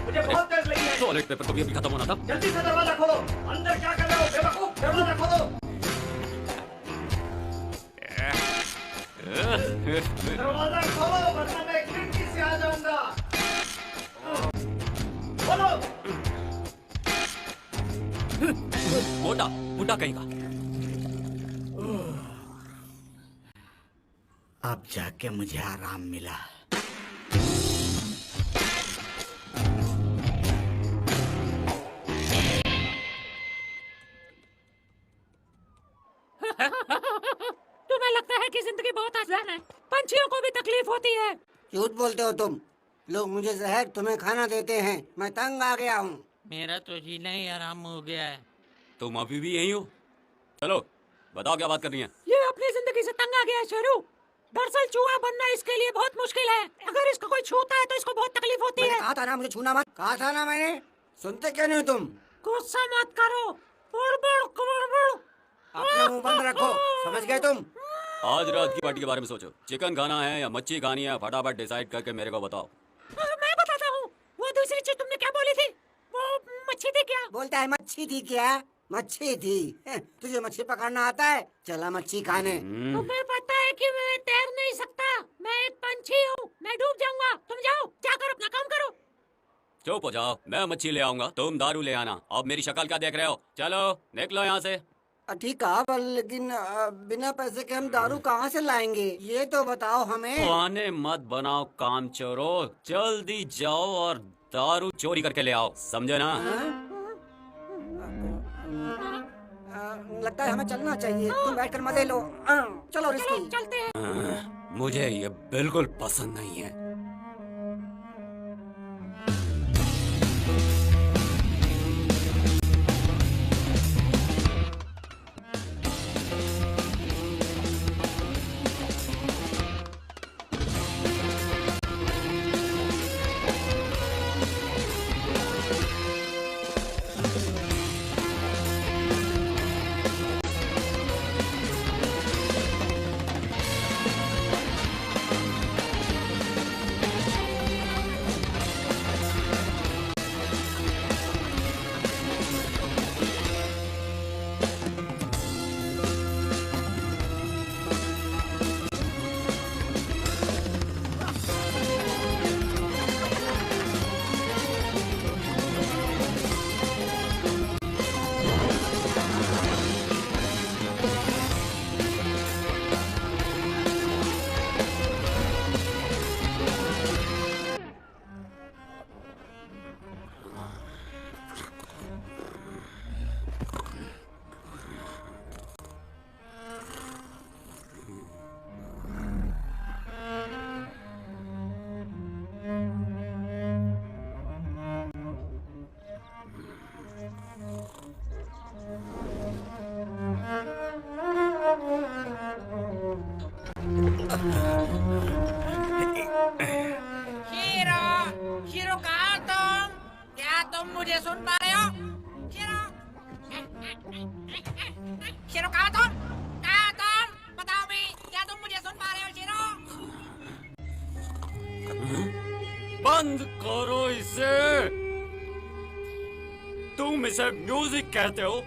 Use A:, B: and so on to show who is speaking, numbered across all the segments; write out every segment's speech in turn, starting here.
A: मुझे बहुत तेज लगी है।
B: टॉयलेट पेपर कभी अभी खत्म होना था।
A: जल्दी से दरवाजा खोलो। अंदर क्या कर रहे हो बेवकूफ? दरवाजा खोलो। दरवाजा खोलो वरना मैं खिड़की से आ जाऊंगा। बोलो।
B: मोटा मोटा कहीं का।
C: अब जाके मुझे आराम मिला।
D: तुम्हें लगता है कि जिंदगी बहुत आसान है? पंछियों को भी तकलीफ होती है।
C: झूठ बोलते हो तुम। लोग मुझे जहर, तुम्हें खाना देते हैं। मैं तंग आ गया हूँ।
D: मेरा तो जीना ही आराम हो गया है।
B: तुम अभी भी यहीं हो? चलो बताओ क्या बात करनी है।
D: ये अपनी जिंदगी से तंग आ गया है शेरू। दरअसल चूहा बनना इसके लिए बहुत मुश्किल है। अगर इसको कोई छूता है तो इसको बहुत तकलीफ होती
C: मैंने
D: है।
C: कहा था ना मुझे छूना मत। कहा था ना मैंने। सुनते क्यों नहीं तुम?
D: गुस्सा मत करो। बुड़बुड़ कुड़बुड़।
C: अपना मुंह बंद रखो। समझ गए तुम?
B: आज रात की पार्टी के बारे में सोचो। चिकन खाना है या मच्छी खानी है, फटाफट डिसाइड करके मेरे को बताओ।
D: मैं बताता हूँ। वो दूसरी चीज तुमने क्या बोली थी? वो मच्छी थी क्या?
C: बोलता है मच्छी थी क्या? मच्छी थी। तुझे मच्छी पकड़ना आता है? चला मच्छी खाने।
D: तुम्हें पता है कि मैं तैर नहीं सकता। मैं एक पंछी हूँ। मैं डूब जाऊंगा। तुम जाओ, जाकर अपना काम करो।
B: चुप हो जाओ, मैं मच्छी ले आऊंगा, तुम दारू ले आना। अब मेरी शक्ल क्या देख रहे हो? चलो निकलो यहाँ से।
C: ठीक है, पर लेकिन बिना पैसे के हम दारू कहाँ से लाएंगे? ये तो बताओ हमें।
B: बहाने मत बनाओ काम चोरो, जल्दी जाओ और दारू चोरी करके ले आओ, समझे ना?
C: लगता है हमें चलना चाहिए। तुम बैठकर मजे लो। चलो रिस्की।
D: चलते हैं।
B: मुझे ये बिल्कुल पसंद नहीं है।
D: शीरो, शीरो कहाँ तुम? क्या तुम मुझे सुन पा रहे हो? शीरो, शीरो कहाँ तुम? कहाँ तुम? बताओ भी, क्या तुम मुझे सुन पा रहे हो शीरो?
B: बंद करो इसे। तुम इसे म्यूजिक कहते हो?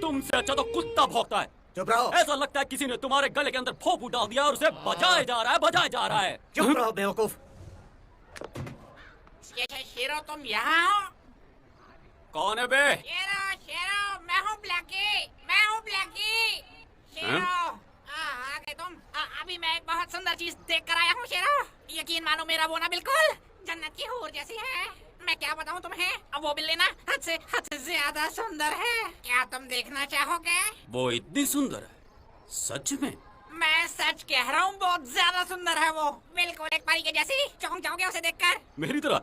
B: तुमसे अच्छा तो कुत्ता भौंकता है।
C: चुप रहो।
B: ऐसा लगता है किसी ने तुम्हारे गले के अंदर फोपू डाल दिया और उसे बजाया जा रहा है, बजाया जा रहा है।
C: चुप रहो बेवकूफ।
D: शीरो तुम यहाँ हो?
B: कौन है बे?
D: शीरो, शीरो, मैं हूँ ब्लैकी, मैं हूँ ब्लैकी। शीरो, आ गए तुम। अभी मैं एक बहुत सुंदर चीज देख कर आया हूँ शीरो। यकीन मानो मेरा वो ना बिल्कुल जन्नत की हूर जैसी है। मैं क्या बताऊँ तुम्हें, अब वो बिल्ली ना हद से ज्यादा सुंदर है। क्या तुम देखना चाहोगे?
B: वो इतनी सुंदर है? सच में?
D: मैं सच कह रहा हूँ, बहुत ज्यादा सुंदर है वो। बिल्कुल एक परी के जैसी। चौंक जाओगे उसे देखकर।
B: मेरी तरह?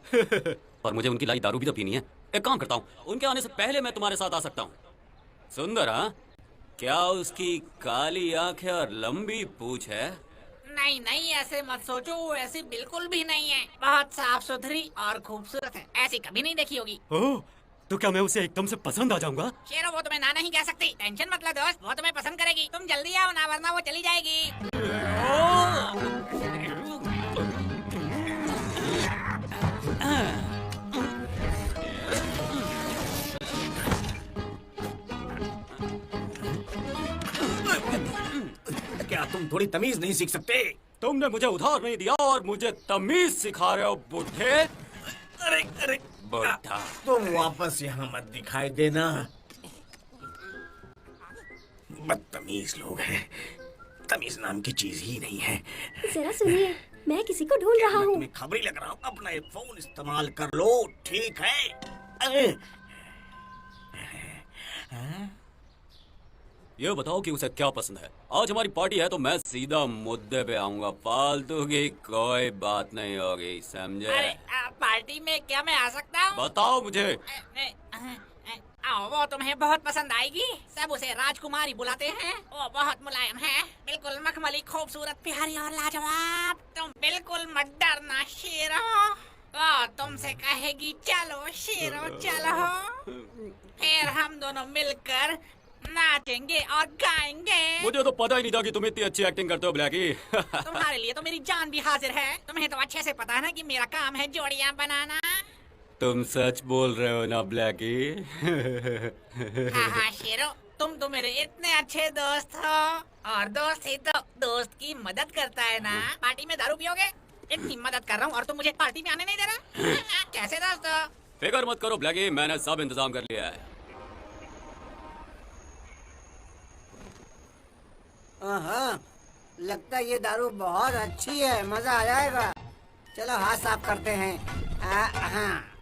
B: पर मुझे उनकी लाई दारू भी तो पीनी है। एक काम करता हूँ, उनके आने से पहले मैं तुम्हारे साथ आ सकता हूँ। सुंदर हाँ? क्या उसकी काली आंखें और लंबी पूंछ है?
D: नहीं नहीं, ऐसे मत सोचो, वो ऐसी बिल्कुल भी नहीं है। बहुत साफ सुथरी और खूबसूरत है, ऐसी कभी नहीं देखी होगी।
B: ओह, तो क्या मैं उसे एकदम से पसंद आ जाऊंगा?
D: शेरो वो तुम्हें ना नहीं कह सकती। टेंशन मत लो दोस्त, वो तुम्हें पसंद करेगी। तुम जल्दी आओ ना, वरना वो चली जाएगी।
E: तुम थोड़ी तमीज नहीं सीख सकते?
B: तुमने मुझे उधार नहीं दिया और मुझे तमीज सिखा रहे हो बुढ़े।
E: अरे अरे
B: बुढ़ा।
E: तुम वापस यहाँ मत दिखाई देना। बदतमीज लोग हैं। तमीज नाम की चीज ही नहीं है।
F: जरा सुनिए, मैं किसी को ढूंढ रहा
E: मैं
F: हूँ।
E: तुम्हें खबरी लग रहा हूँ। अपना ये फोन इस्तेमाल कर लो, ठीक है? अरे
B: ये बताओ कि उसे क्या पसंद है। आज हमारी पार्टी है तो मैं सीधा मुद्दे पे आऊंगा। फालतू की कोई बात नहीं होगी, समझे?
D: अरे पार्टी में क्या मैं आ सकता हूँ?
B: बताओ मुझे।
D: वो तुम्हें बहुत पसंद आएगी। सब उसे राजकुमारी बुलाते हैं। वो बहुत मुलायम है, बिल्कुल मखमली, खूबसूरत, प्यारी और लाजवाब। तुम बिल्कुल मत डरना शेरो। वो तुमसे कहेगी चलो शेरो चलो। फिर हम दोनों मिलकर नाचेंगे और गाएंगे।
B: मुझे तो पता ही नहीं था कि तुम इतनी अच्छी एक्टिंग करते हो ब्लैकी।
D: तुम्हारे लिए तो मेरी जान भी हाजिर है। तुम्हें तो अच्छे से पता है ना कि मेरा काम है जोड़ियां बनाना।
B: तुम सच बोल रहे हो ना ब्लैकी?
D: हाँ हाँ शेरो, तुम तो मेरे इतने अच्छे दोस्त हो। और दोस्त ही तो दोस्त की मदद करता है ना। पार्टी में दारू पियोगे? इतनी मदद कर रहा हूँ और तुम मुझे पार्टी में आने नहीं दे रहा। कैसे दोस्त हो?
B: फिक्र मत करो ब्लैकी, मैंने सब इंतजाम कर लिया है।
C: हाँ, लगता है ये दारू बहुत अच्छी है, मजा आ जाएगा। चलो हाथ साफ करते हैं। हाँ।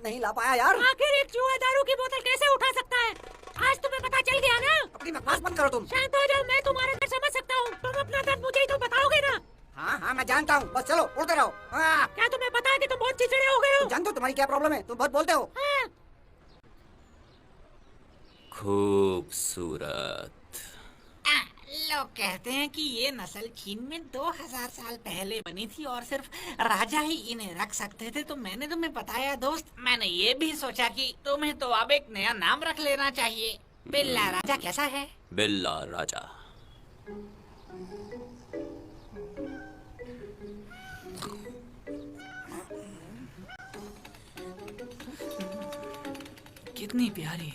C: नहीं ला पाया यार।
F: आखिर एक चूहा दारू की बोतल कैसे उठा सकता है? आज तुम्हें पता चल गया ना?
C: अपनी बकवास मत करो तुम।
F: शांत हो जाओ, मैं तुम्हारा दर्द समझ सकता हूँ। तुम अपना दर्द मुझे ही तो बताओगे ना?
C: हाँ हाँ मैं जानता हूँ, बस चलो उड़ते रहो। हाँ।
F: क्या तुम्हें पता है कि तुम बहुत चिड़चिड़े हो गए हो?
C: जानते हो तुम्हारी क्या प्रॉब्लम है? तुम बहुत बोलते हो।
F: हाँ।
B: खूबसूरत।
D: लोग कहते हैं कि ये नस्ल चीन में 2000 साल पहले बनी थी और सिर्फ राजा ही इन्हें रख सकते थे। तो मैंने तुम्हें बताया दोस्त, मैंने ये भी सोचा कि तुम्हें तो अब एक नया नाम रख लेना चाहिए। बिल्ला राजा कैसा है?
B: बिल्ला राजा।
D: कितनी प्यारी।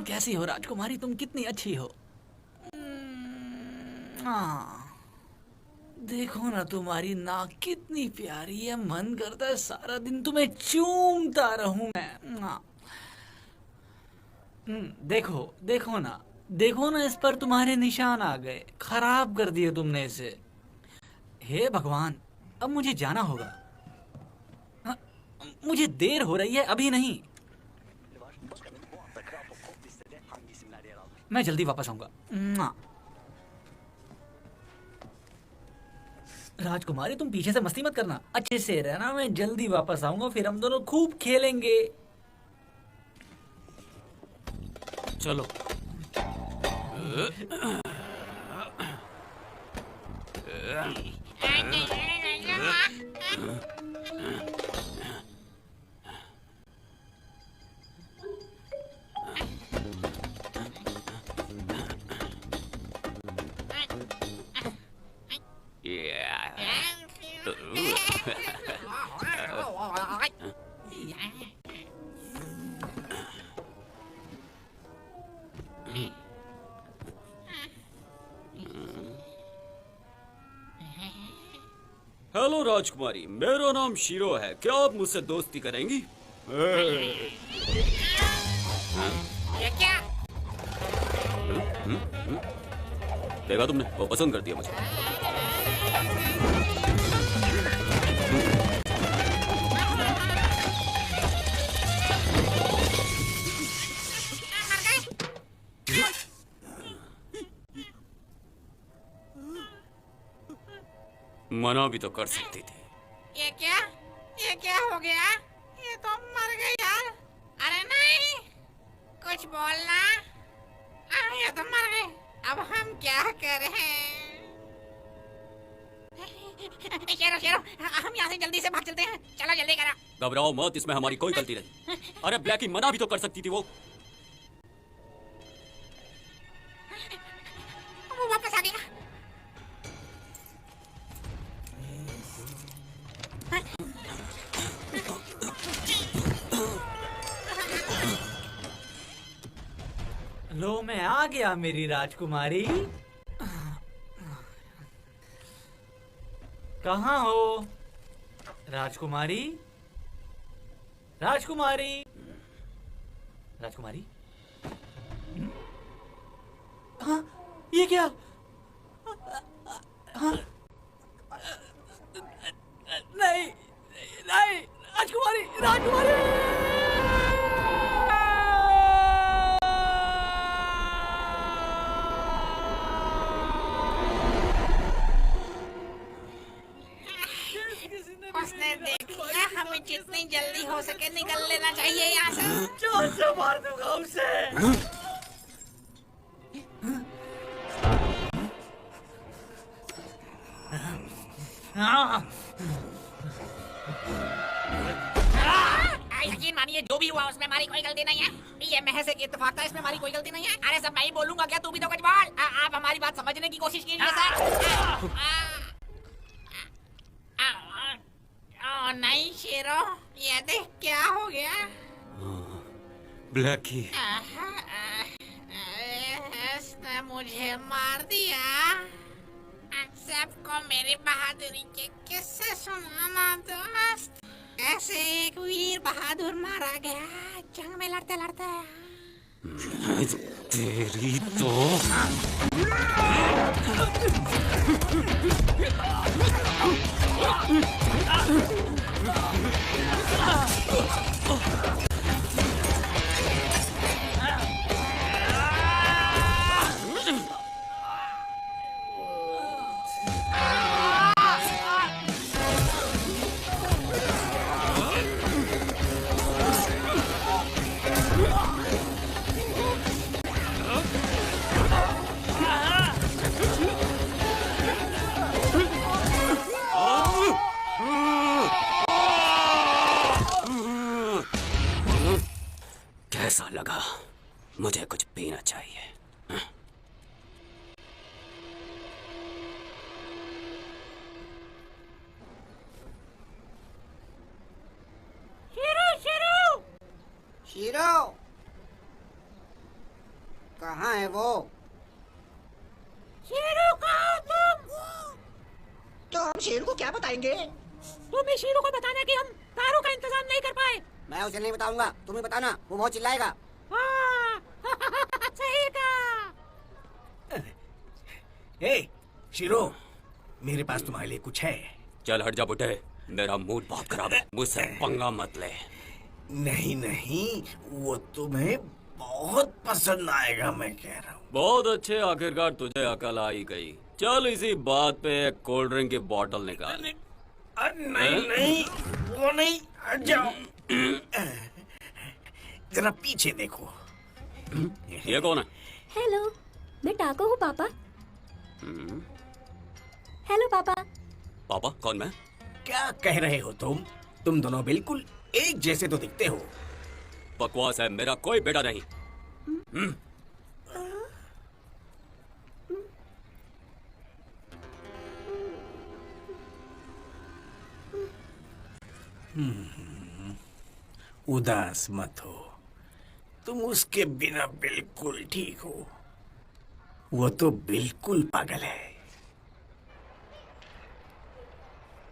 D: कैसी हो राजकुमारी, तुम कितनी अच्छी हो। देखो ना तुम्हारी नाक कितनी प्यारी है। मन करता है सारा दिन तुम्हें चूमता रहूं मैं। देखो देखो ना, देखो ना, इस पर तुम्हारे निशान आ गए। खराब कर दिए तुमने इसे। हे भगवान, अब मुझे जाना होगा। मुझे देर हो रही है, अभी नहीं। मैं जल्दी वापस आऊंगा। राजकुमारी तुम पीछे से मस्ती मत करना, अच्छे से रहना। मैं जल्दी वापस आऊंगा, फिर हम दोनों खूब खेलेंगे। चलो।
B: हेलो राजकुमारी, मेरा नाम शीरो है। क्या आप मुझसे दोस्ती करेंगी?
D: ये क्या?
B: देखा तुमने, वो पसंद करती है मुझे। मना भी तो कर सकती थी।
D: ये क्या हो गया? ये तो मर गई यार। अरे नहीं, कुछ बोलना। ये तो मर गए। अब हम क्या करें? शेरो, हम यहाँ से जल्दी से भाग चलते हैं। चलो जल्दी करो।
B: घबराओ मत, इसमें हमारी कोई गलती नहीं। अरे ब्लैकी मना भी तो कर सकती थी वो
D: वापस आ गया।
A: लो मैं आ गया मेरी राजकुमारी। कहाँ हो राजकुमारी? राजकुमारी, राजकुमारी। हाँ, ये क्या? हाँ, नहीं नहीं, राजकुमारी, राजकुमारी।
D: उसने देख लिया, हमें जितनी जल्दी हो सके निकल लेना चाहिए यहाँ से।
A: जोर से मार दूंगा उसे।
D: यकीन मानिए जो भी हुआ उसमें हमारी कोई गलती नहीं है। ये महज एक इत्तेफाक था, इसमें हमारी कोई गलती नहीं है। अरे सब मैं ही बोलूंगा क्या? तू भी तो कुछ बोल। आप हमारी बात समझने की कोशिश कीजिए सर। नहीं शेरो, ये देख क्या हो गया।
B: ब्लैकी।
D: इसने मुझे मार दिया। सबको मेरी बहादुरी के किस्से सुनाना दोस्त। ऐसे एक वीर बहादुर मारा गया जंग में लड़ते लड़ते।
B: तेरी तो कैसा लगा? मुझे कुछ पीना चाहिए।
C: शीरो, कहाँ है वो?
F: शेरू कहाँ तुम?
E: तो हम शेर को क्या बताएंगे?
F: तुम्हें शेरू को बताना कि हम दारू का इंतजाम नहीं कर पाए।
C: मैं उसे नहीं बताऊंगा, तुम्हें बताना, वो बहुत चिल्लाएगा।
F: हाँ, सही कहा।
E: ए, शिरो, मेरे पास तुम्हारे लिए कुछ है।
B: चल हट जा बुड्ढे, मेरा मूड बहुत खराब है। मुझसे पंगा मत ले।
E: नहीं नहीं, वो तुम्हें बहुत पसंद आएगा, मैं कह रहा हूँ।
B: बहुत अच्छे, आखिरकार तुझे अकल आ ही गई। चल इसी बात पे एक कोल्ड ड्रिंक की बोतल निकाल।
E: नहीं नहीं, वो नहीं, हट जाओ। जरा पीछे देखो।
B: ये कौन है?
G: हेलो, मैं टाको हूँ पापा। हेलो पापा।
B: पापा कौन? मैं?
E: क्या कह रहे हो तुम? तुम दोनों बिल्कुल एक जैसे तो दिखते हो।
B: बकवास है, मेरा कोई बेटा नहीं।
E: उदास मत हो, तुम उसके बिना बिल्कुल ठीक हो। वो तो बिल्कुल पागल है।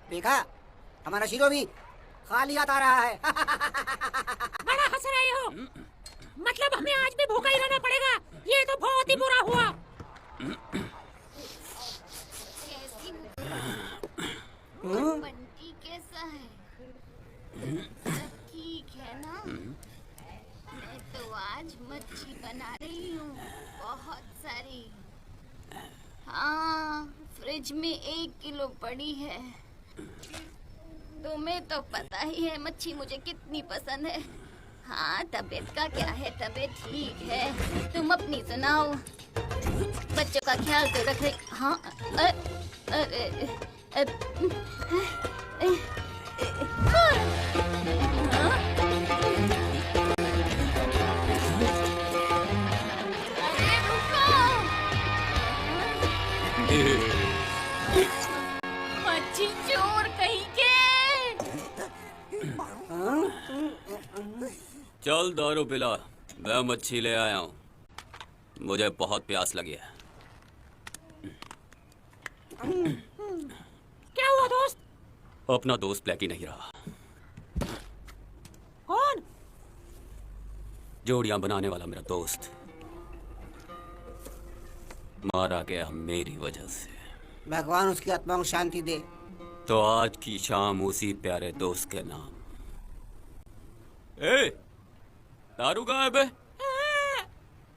C: देखा, हमारा शीरो भी खाली हाथ आ रहा है।
F: बड़ा हंस रहे हो। मतलब हमें आज भी भूखा ही रहना पड़ेगा। ये तो बहुत ही बुरा हुआ।
G: बंटी कैसा है? सब ठीक है ना? मैं तो आज मच्छी बना रही हूँ, बहुत सारी। हाँ, फ्रिज में 1 किलो पड़ी है। तुम्हें तो पता ही है मच्छी मुझे कितनी पसंद है। हाँ, तबीयत का क्या है? तबीयत ठीक है। तुम अपनी सुनाओ। बच्चों का ख्याल तो रख रही। हाँ, अरे रुको। मच्छी चोर कहीं के।
B: चल दारू पिला, मैं मच्छी ले आया हूँ। मुझे बहुत प्यास लगी है।
F: क्या हुआ दोस्त?
B: अपना दोस्त ब्लैकी नहीं रहा।
F: कौन?
B: जोड़ियां बनाने वाला मेरा दोस्त मारा गया मेरी वजह से।
C: भगवान उसकी आत्मा को शांति दे।
B: तो आज की शाम उसी प्यारे दोस्त के नाम। ए, दारू कहाँ है बे?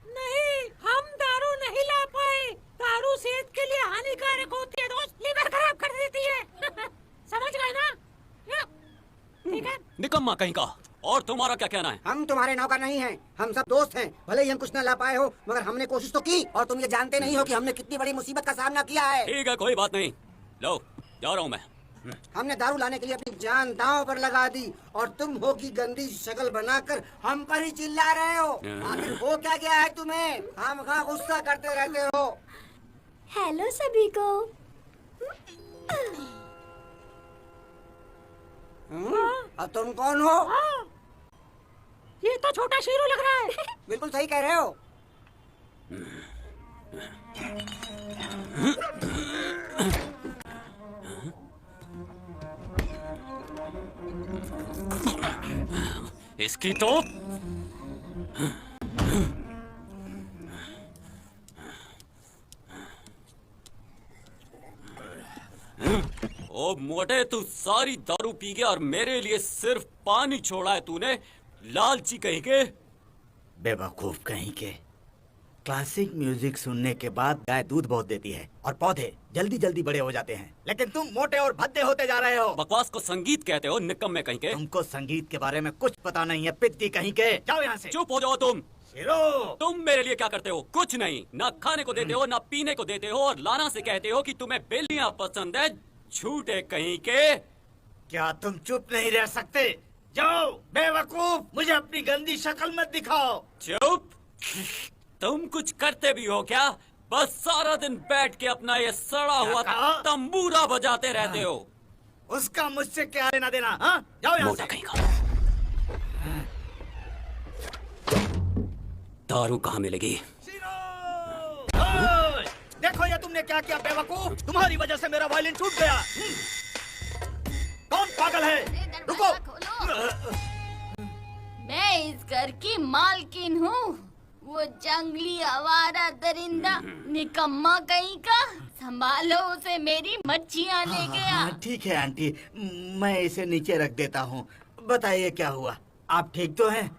F: नहीं, हम दारू नहीं ला पाए। दारू सेहत के लिए हानिकारक होती है दोस्त, लीवर खराब कर देती है। समझ गए ना? ठीक है।
B: निकम्मा कहीं का। और तुम्हारा क्या कहना है?
C: हम तुम्हारे नौकर नहीं हैं, हम सब दोस्त हैं। भले ही हम कुछ न ला पाए हो, मगर हमने कोशिश तो की। और तुम ये जानते नहीं हो कि हमने कितनी बड़ी मुसीबत का सामना किया है।
B: ठीक है, कोई बात नहीं। लो, जा रहा हूँ मैं।
C: हमने दारू लाने के लिए अपनी जान दांव पर लगा दी, और तुम हो की गंदी शक्ल बनाकर हम पर ही चिल्ला रहे हो। आखिर हो क्या गया है तुम्हें? हम कहाँ गुस्सा करते रहते हो।
G: हेलो सभी को।
C: और तुम कौन हो?
F: ये तो छोटा शेरू लग रहा है।
C: बिल्कुल सही कह रहे हो।
B: इसकी तो ओ मोटे, तू सारी दारू पी गया और मेरे लिए सिर्फ पानी छोड़ा है तूने। लालची कहीं के।
E: बेवकूफ कहीं के। क्लासिक म्यूजिक सुनने के बाद गाय दूध बहुत देती है और पौधे जल्दी जल्दी बड़े हो जाते हैं, लेकिन तुम मोटे और भद्दे होते जा रहे हो।
B: बकवास को संगीत कहते हो, निकम्मे कहीं के।
E: तुमको संगीत के बारे में कुछ पता नहीं है, पिद्दी कहीं के। जाओ यहाँ से।
B: चुप हो जाओ तुम।
E: शेरो,
B: तुम मेरे लिए क्या करते हो? कुछ नहीं। ना खाने को देते हो, ना पीने को देते हो, और लाना से कहते हो कि तुम्हें बिल्लियां पसंद है। झूठे कहीं के।
E: क्या तुम चुप नहीं रह सकते? जाओ बेवकूफ, मुझे अपनी गंदी शक्ल मत दिखाओ।
B: चुप। तुम कुछ करते भी हो क्या? बस सारा दिन बैठ के अपना ये सड़ा हुआ
E: कहा?
B: तंबूरा बजाते रहते हो।
E: उसका मुझसे क्या लेना देना? हाँ, जाओ यहाँ
B: मोटा
E: से।
B: कहीं का। दारू कहाँ मिलेगी?
E: शिरो! ओए, देखो ये तुमने क्या किया बेवकूफ। तुम्हारी वजह से मेरा वायलिन टूट गया। कौन पागल है? रुको।
G: मैं इस घर की मालकिन हूँ। वो जंगली आवारा दरिंदा निकम्मा कहीं का, संभालो उसे, मेरी मच्छियाँ ले गया।
E: हाँ, ठीक है आंटी, मैं इसे नीचे रख देता हूँ। बताइए क्या हुआ? आप ठीक तो हैं?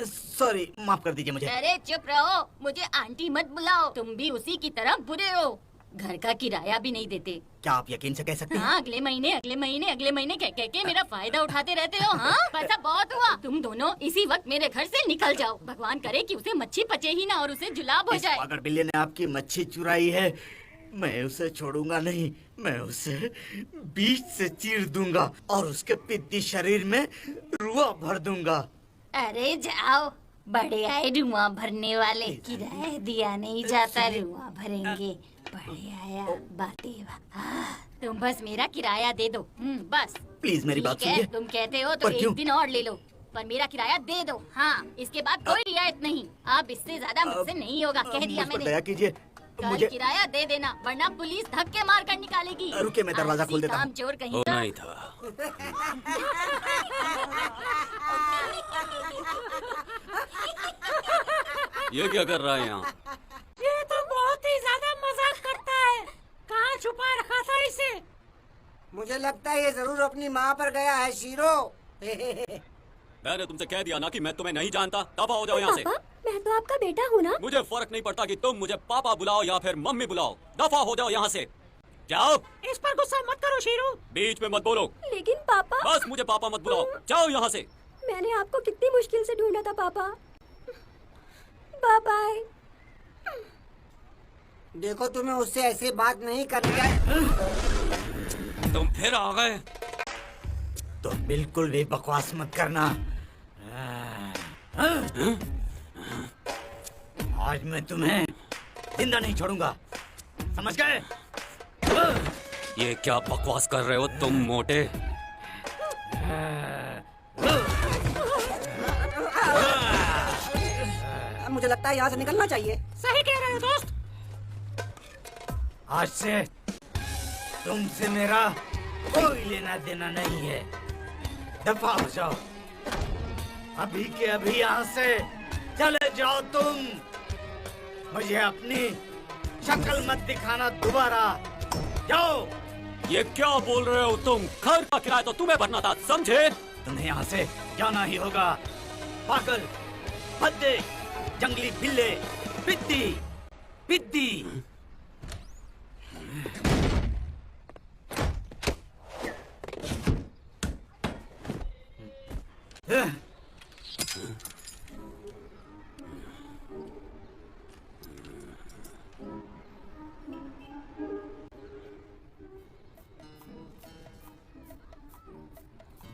E: सॉरी, माफ कर दीजिए मुझे।
G: अरे चुप रहो, मुझे आंटी मत बुलाओ। तुम भी उसी की तरह बुरे हो। घर का किराया भी नहीं देते।
E: क्या आप यकीन से कह सकते हैं?
G: हाँ, अगले महीने कह के मेरा फायदा उठाते रहते हो। हाँ, पैसा बहुत हुआ। तुम दोनों इसी वक्त मेरे घर से निकल जाओ। भगवान करे कि उसे मच्छी पचे ही ना और उसे जुलाब हो
E: इस
G: जाए।
E: पागल बिल्ली ने आपकी मच्छी चुराई है, मैं उसे छोड़ूंगा नहीं। मैं उसे बीच से चीर दूंगा और उसके पिद्दी शरीर में रुआ भर दूंगा।
G: अरे जाओ, बड़े आए रुआ भरने वाले। किराया दिया नहीं जाता, रुआ भरेंगे। बड़े आया बातें। तुम बस मेरा किराया दे दो। बस।
E: प्लीज मेरी बात
G: ठीक है,
E: सुनिए।
G: तुम कहते हो तो
E: पर क्यों?
G: एक दिन और ले लो, पर मेरा किराया दे दो। हाँ, इसके बाद कोई रियायत नहीं। अब इससे ज्यादा मुझसे नहीं होगा, कह दिया
E: मुझ पर
G: मैंने।
E: दया कीजिए,
G: कल
E: मुझे
G: किराया दे देना, वरना पुलिस धक्के मार कर निकालेगी।
E: रुकिए, मैं दरवाजा खोल देता हूँ।
G: काम चोर कहीं
B: होना
G: का।
B: ही था। ये क्या कर रहा है यहाँ?
F: ये तो बहुत ही ज्यादा मजाक करता है। कहाँ छुपा रखा था इसे?
C: मुझे लगता है ये जरूर अपनी माँ पर गया है शीरो।
B: मैंने तुमसे कह दिया ना कि मैं तुम्हें नहीं जानता। दफा हो जाओ यहाँ से।
G: पापा,
H: मैं तो आपका बेटा हूँ ना।
B: मुझे फर्क नहीं पड़ता कि तुम मुझे पापा बुलाओ या फिर मम्मी बुलाओ, दफा हो जाओ यहाँ से। जाओ।
F: इस पर गुस्सा मत करो शेरू।
B: बीच में मत बोलो।
H: लेकिन पापा।
B: बस मुझे पापा मत बुलाओ, जाओ यहाँ से।
H: मैंने आपको कितनी मुश्किल से ढूंढा था पापा। Bye bye.
C: देखो तुम्हें उससे ऐसी बात नहीं करनी है।
B: तुम फिर आ गए।
E: तो बिल्कुल भी बकवास मत करना। आज मैं तुम्हें जिंदा नहीं छोड़ूंगा, समझ गए?
B: ये क्या बकवास कर रहे हो तुम मोटे?
C: मुझे लगता है यहाँ से निकलना चाहिए।
F: सही कह रहे हो दोस्त।
E: आज से तुमसे मेरा कोई लेना देना नहीं है, दफा हो जाओ। अभी के अभी यहाँ से चले जाओ तुम। मुझे अपनी शक्ल मत दिखाना दोबारा, जाओ।
B: ये क्या बोल रहे हो तुम? घर का किराया तो तुम्हें भरना था, समझे?
E: तुम्हें यहाँ से जाना ही होगा। पागल, भद्दे, जंगली बिल्ले, पिद्दी, पिद्दी।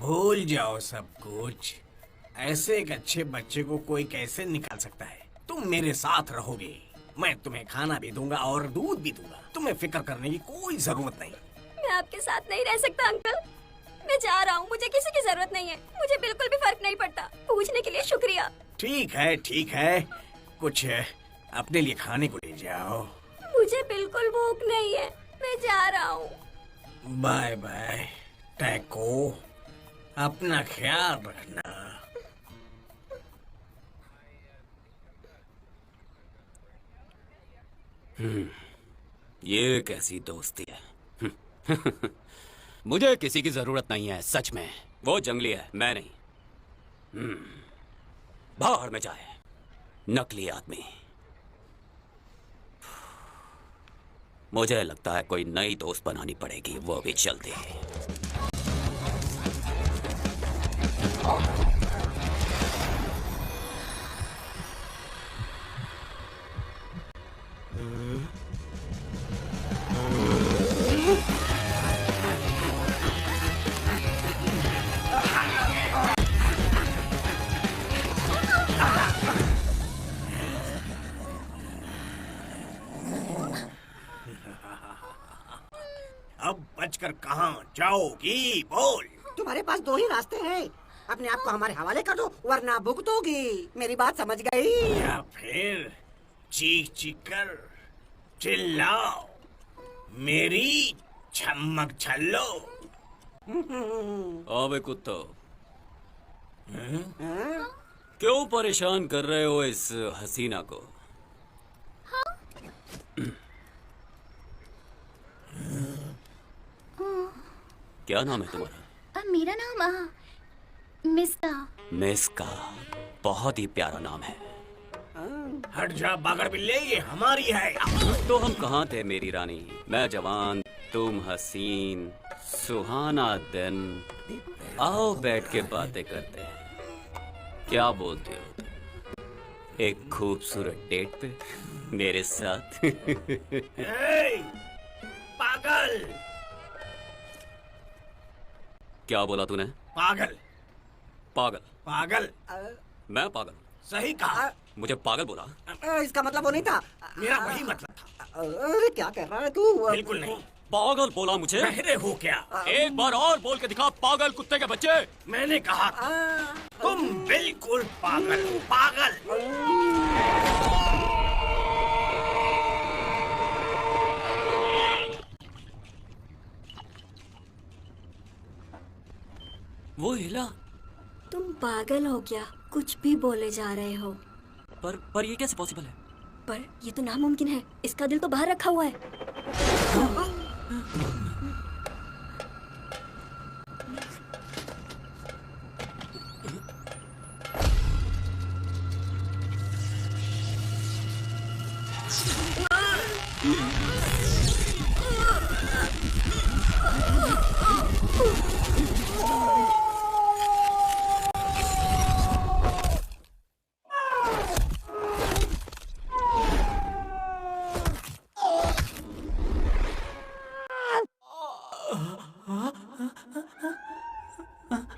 I: भूल जाओ सब कुछ। ऐसे एक अच्छे बच्चे को कोई कैसे निकाल सकता है? तुम मेरे साथ रहोगे, मैं तुम्हें खाना भी दूंगा और दूध भी दूंगा। तुम्हें फिक्र करने की कोई जरूरत नहीं।
H: मैं आपके साथ नहीं रह सकता अंकल। मैं जा रहा हूँ, मुझे किसी की जरूरत नहीं है। मुझे बिल्कुल भी फर्क नहीं पड़ता। पूछने के लिए शुक्रिया।
I: ठीक है ठीक है, कुछ अपने लिए खाने को ले जाओ।
H: मुझे बिल्कुल भूख नहीं है, मैं जा रहा हूँ।
I: बाय बाय टैको, अपना ख्याल रखना।
B: ये कैसी दोस्ती है? मुझे किसी की जरूरत नहीं है, सच में। वो जंगली है, मैं नहीं। बाहर में जाए नकली आदमी। मुझे लगता है कोई नई दोस्त बनानी पड़ेगी, वो भी जल्दी।
I: अब बचकर कहाँ जाओगी? बोल।
C: तुम्हारे पास दो ही रास्ते हैं, अपने आप को हमारे हवाले कर दो वरना भुगतोगी। मेरी बात समझ गई?
I: या फिर चीख चीख कर चिल्लाओ, मेरी छमक छल्लो।
B: अबे कुत्तो, क्यों परेशान कर रहे हो इस हसीना को? क्या नाम है तुम्हारा?
G: मेरा नाम मिस्का।
B: मिस्का, बहुत ही प्यारा नाम है।
I: हट जा बागर बिल्ले, ये हमारी है।
B: तो हम कहाँ थे मेरी रानी? मैं जवान, तुम हसीन, सुहाना दिन। आओ बैठ के बातें करते हैं। क्या बोलते हो तुम? एक खूबसूरत डेट पे मेरे साथ?
I: ए, पागल।
B: क्या बोला तूने?
I: पागल
B: पागल?
I: पागल।
B: मैं पागल?
I: सही कहा।
B: मुझे पागल बोला?
C: इसका मतलब वो नहीं था।
I: मेरा वही मतलब था।
C: अरे क्या कह रहा है तू?
I: बिल्कुल नहीं।
B: पागल बोला मुझे?
I: बहरे हो क्या?
B: एक बार और बोल के दिखा, पागल कुत्ते के बच्चे।
I: मैंने कहा तुम बिल्कुल पागल हो, पागल।
B: वो हिला।
H: तुम पागल हो क्या? कुछ भी बोले जा रहे हो।
B: पर ये कैसे पॉसिबल है?
H: पर ये तो नामुमकिन है। इसका दिल तो बाहर रखा हुआ है।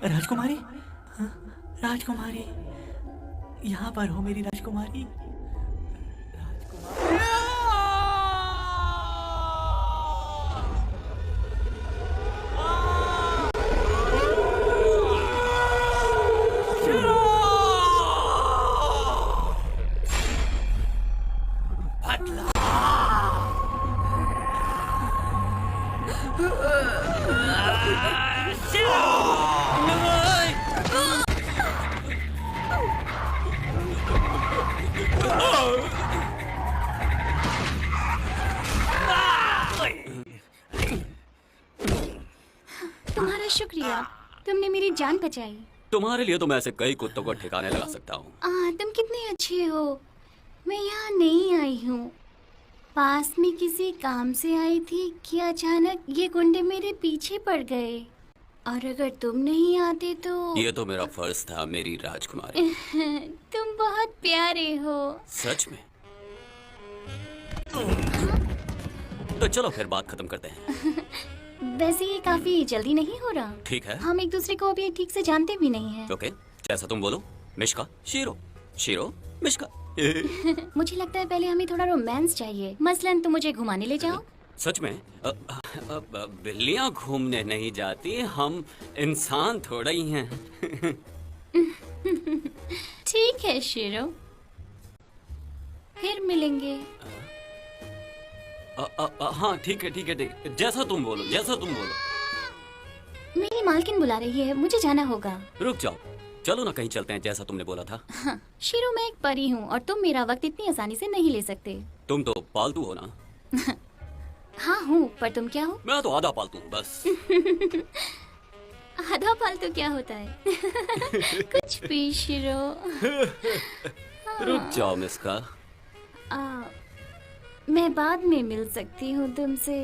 E: राजकुमारी, राजकुमारी, यहाँ पर हो मेरी राजकुमारी।
G: तुम्हारा शुक्रिया, तुमने मेरी जान बचाई।
B: तुम्हारे लिए तो मैं ऐसे कई कुत्तों को ठिकाने लगा सकता हूँ।
G: तुम कितने अच्छे हो। मैं यहाँ नहीं आई हूँ, पास में किसी काम से आई थी कि अचानक ये गुंडे मेरे पीछे पड़ गए, और अगर तुम नहीं आते तो।
B: ये तो मेरा फर्ज था मेरी राजकुमारी।
G: तुम बहुत प्यारे हो।
B: सच में? तो चलो फिर बात खत्म करते हैं।
G: वैसे ये काफी जल्दी नहीं हो रहा।
B: ठीक है।
G: हम एक दूसरे को अभी ठीक से जानते भी नहीं हैं।
B: ओके, जैसा तुम बोलो। Mishka, shero, shero, Mishka.
G: मुझे लगता है पहले हमें थोड़ा रोमांस चाहिए। मसलन तुम मुझे घुमाने ले जाओ।
B: सच में? बिल्लियाँ घूमने नहीं जाती, हम इंसान थोड़ा ही हैं।
G: ठीक है शीरो, फिर मिलेंगे।
B: हाँ ठीक है, ठीक है, ठीक है। जैसा तुम बोलो, जैसा तुम बोलो।
G: मेरी मालकिन बुला रही है, मुझे जाना होगा।
B: रुक जाओ, चलो ना कहीं चलते हैं जैसा तुमने बोला था।
G: हाँ, शीरो मैं एक परी हूँ और तुम मेरा वक्त इतनी आसानी से नहीं ले सकते।
B: तुम तो पालतू हो ना?
G: हाँ हूँ, पर तुम क्या हो?
B: मैं तो आधा पालतू हूँ बस।
G: आधा पालतू क्या होता है? कुछ भी शीरो।
B: रुक जाओ मिस्का।
G: मैं बाद में मिल सकती हूँ तुमसे,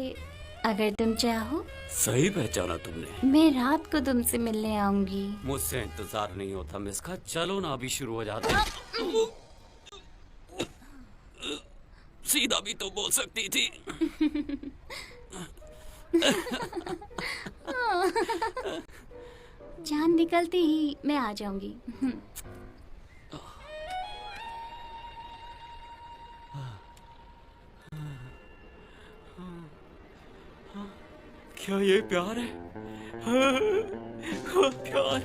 G: अगर तुम चाहो।
B: सही पहचाना तुमने।
G: मैं रात को तुमसे मिलने आऊंगी।
B: मुझसे इंतजार नहीं होता मिस्का, चलो ना अभी शुरू हो जाते। सीधा भी तो बोल सकती थी।
G: जान निकलते ही मैं आ जाऊंगी।
B: क्या ये प्यार है? प्यार।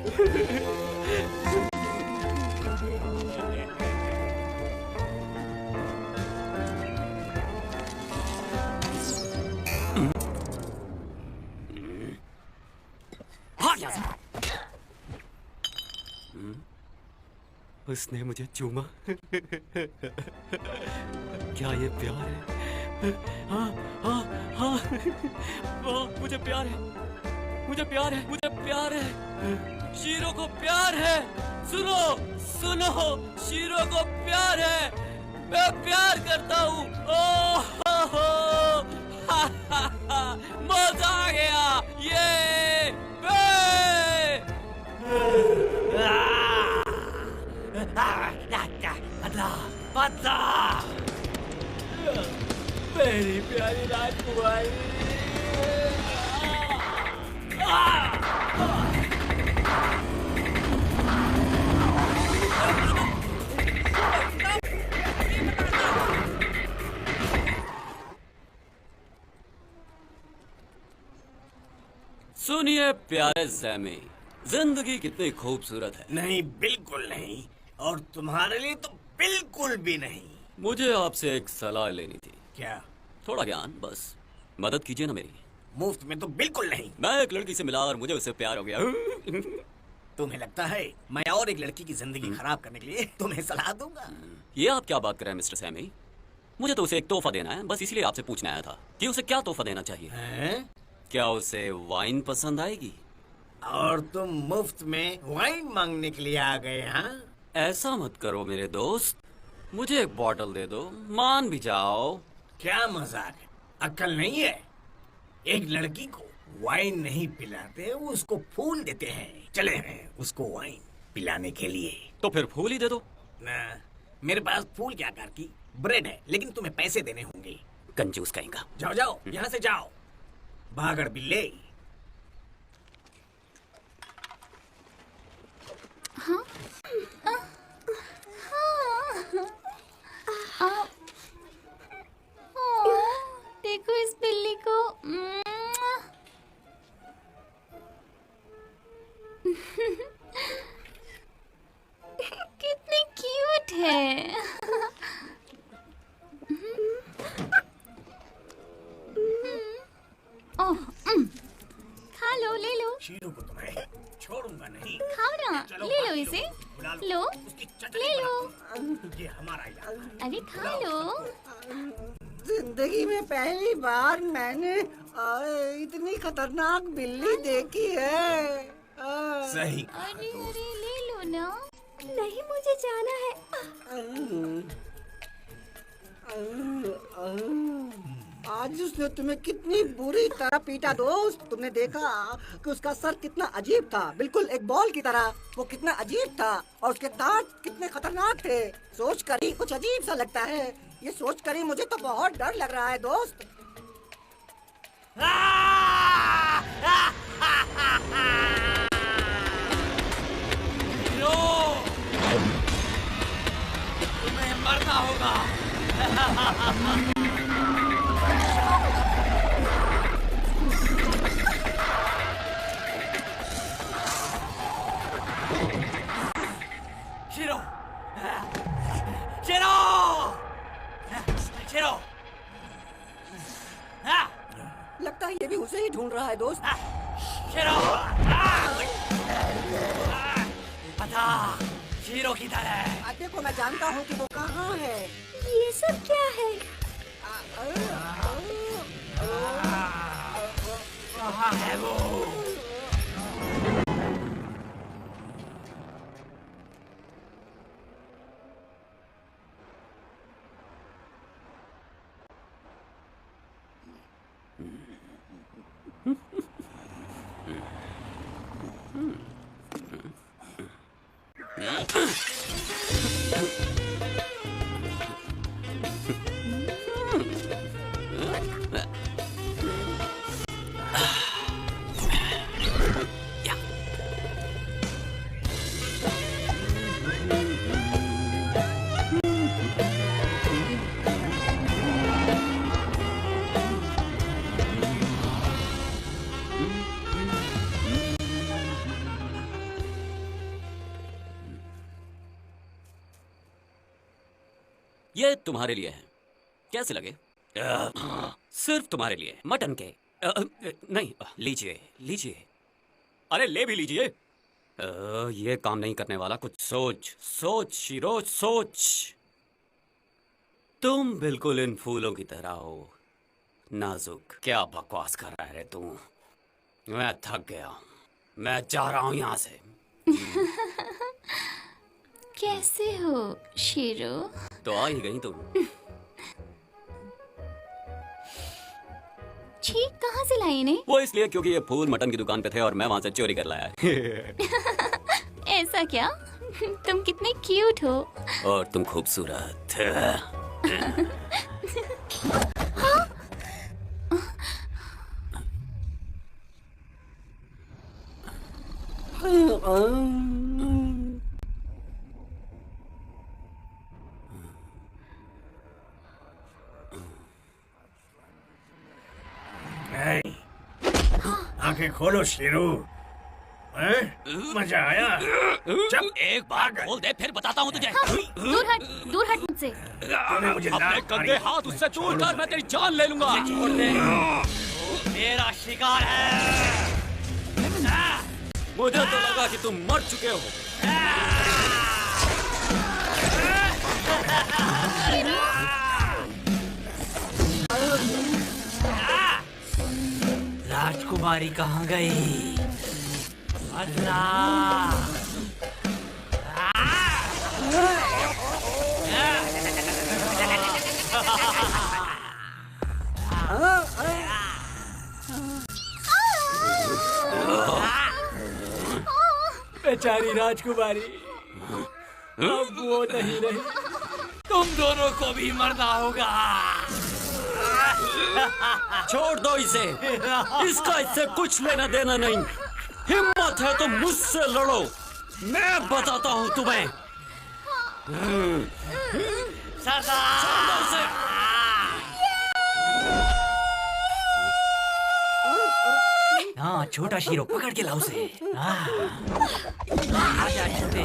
B: उसने मुझे चूमा। क्या ये प्यार है? हाँ हाँ हाँ, मुझे प्यार है, मुझे प्यार है, मुझे प्यार है। शीरो को प्यार है। सुनो सुनो, शीरो को प्यार है। मैं प्यार करता हूँ। मजा आ गया। ये
E: बदला मेरी प्यारी राजकुमारी।
B: सुनिए प्यारे सैमी, जिंदगी कितनी खूबसूरत है।
I: नहीं, बिल्कुल नहीं, और तुम्हारे लिए तो बिल्कुल भी नहीं।
B: मुझे आपसे एक सलाह लेनी थी।
I: क्या?
B: थोड़ा ज्ञान, बस मदद कीजिए ना मेरी।
I: मुफ्त में तो बिल्कुल नहीं।
B: मैं एक लड़की से मिला और मुझे उससे प्यार हो गया।
I: तुम्हें लगता है मैं और एक लड़की की जिंदगी खराब करने के लिए तुम्हें सलाह दूंगा?
B: ये आप क्या बात कर रहे हैं मिस्टर सैमी? मुझे तो उसे एक तोहफा देना है, बस इसलिए आपसे पूछना आया था कि उसे क्या तोहफा देना चाहिए।
I: हैं?
B: क्या उसे वाइन पसंद आएगी?
I: और तुम मुफ्त में वाइन मांगने के लिए आ गए? हाँ,
B: ऐसा मत करो मेरे दोस्त। मुझे एक बॉटल दे दो, मान भी जाओ।
I: क्या मजाक है, अक्ल नहीं है? एक लड़की को वाइन नहीं पिलाते, उसको फूल देते हैं। चले हैं उसको वाइन पिलाने के लिए।
B: तो फिर फूल ही दे दो।
I: ना, मेरे पास फूल के आकार की ब्रेड है, लेकिन तुम्हें पैसे देने होंगे।
B: कंजूस कहेंगा।
I: जाओ जाओ, यहाँ से जाओ, भागड़ बिल्ले।
G: देखो इस बिल्ली को। कितनी क्यूट है। ओह, खा लो, ले लो।
I: शीरू को तुम्हें छोड़ूंगा नहीं।
G: खाओ ना,
I: चलो,
G: ले लो
I: भाग
G: इसे।
I: बुला
G: लो,
I: उसकी चटनी
G: ले लो।
I: बनाओ। ये हमारा इलाका है।
G: अरे खा लो।
C: जिंदगी में पहली बार मैंने इतनी खतरनाक बिल्ली देखी है।
I: सही।
G: अरे अरे ले लो ना।
H: नहीं, मुझे जाना है।
C: आज उसने तुम्हें कितनी बुरी तरह पीटा दोस्त। तुमने देखा कि उसका सर कितना अजीब था, बिल्कुल एक बॉल की तरह। वो कितना अजीब था और उसके दांत कितने खतरनाक थे। सोच कर ही कुछ अजीब सा लगता है। ये सोच कर ही मुझे तो बहुत डर लग रहा है दोस्त।
I: तुम्हें मरना होगा। Shero, shero, shero.
C: लगता है ये भी उसे ही ढूंढ रहा है दोस्त।
I: शीरो, पता शीरो किधर है?
C: देखो मैं जानता हूँ कि वो कहाँ है।
H: ये सब क्या है?
I: कहाँ है वो?
B: ये तुम्हारे लिए है, कैसे लगे? सिर्फ तुम्हारे लिए, मटन के। नहीं, लीजिए लीजिए। अरे ले भी लीजिए। ये काम नहीं करने वाला। कुछ सोच सोच शीरो, सोच। तुम बिल्कुल इन फूलों की तरह हो, नाजुक। क्या बकवास कर रहा है तू? मैं थक गया, मैं जा रहा हूँ यहाँ से।
G: कैसे हो शीरो?
B: तो आ ही गई तुम।
G: ठीक कहाँ से लाई इन्हें?
B: वो इसलिए क्योंकि ये फूल मटन की दुकान पे थे और मैं वहां से चोरी कर लाया।
G: ऐसा क्या? तुम कितने क्यूट हो।
B: और तुम खूबसूरत।
I: आंखें खोलो शेरू। मजा आया?
B: जब एक बार बोल दे फिर बताता हूँ तुझे।
G: दूर हट मुझसे।
I: मुझे
B: अपने गंदे हाथ उससे दूर कर, मैं तेरी जान ले लूंगा।
I: छोड़ दे, मेरा शिकार है।
B: मुझे तो लगा कि तुम मर चुके हो।
E: राजकुमारी कहाँ गई? अल्लाह! बेचारी राजकुमारी अब वो नहीं रही। तुम दोनों को भी मरना होगा।
B: छोड़ दो इसे, इसका इससे कुछ लेना देना नहीं। हिम्मत है तो मुझसे लड़ो, मैं बताता हूँ तुम्हें।
E: सदा
B: छोड़ दो उसे।
E: हाँ छोटा शीरो, पकड़ के लाओ उसे। आजा छोटे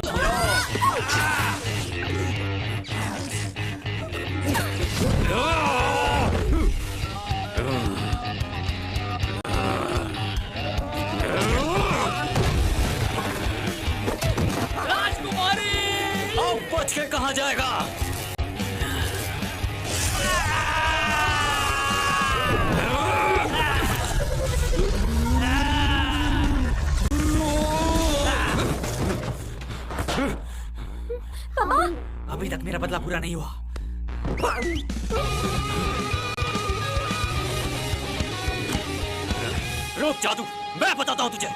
B: राजकुमारी, अब बच के कहाँ जाएगा?
H: पापा,
E: अभी तक मेरा बदला पूरा नहीं हुआ।
B: रुक जादू, मैं बताता हूँ तुझे।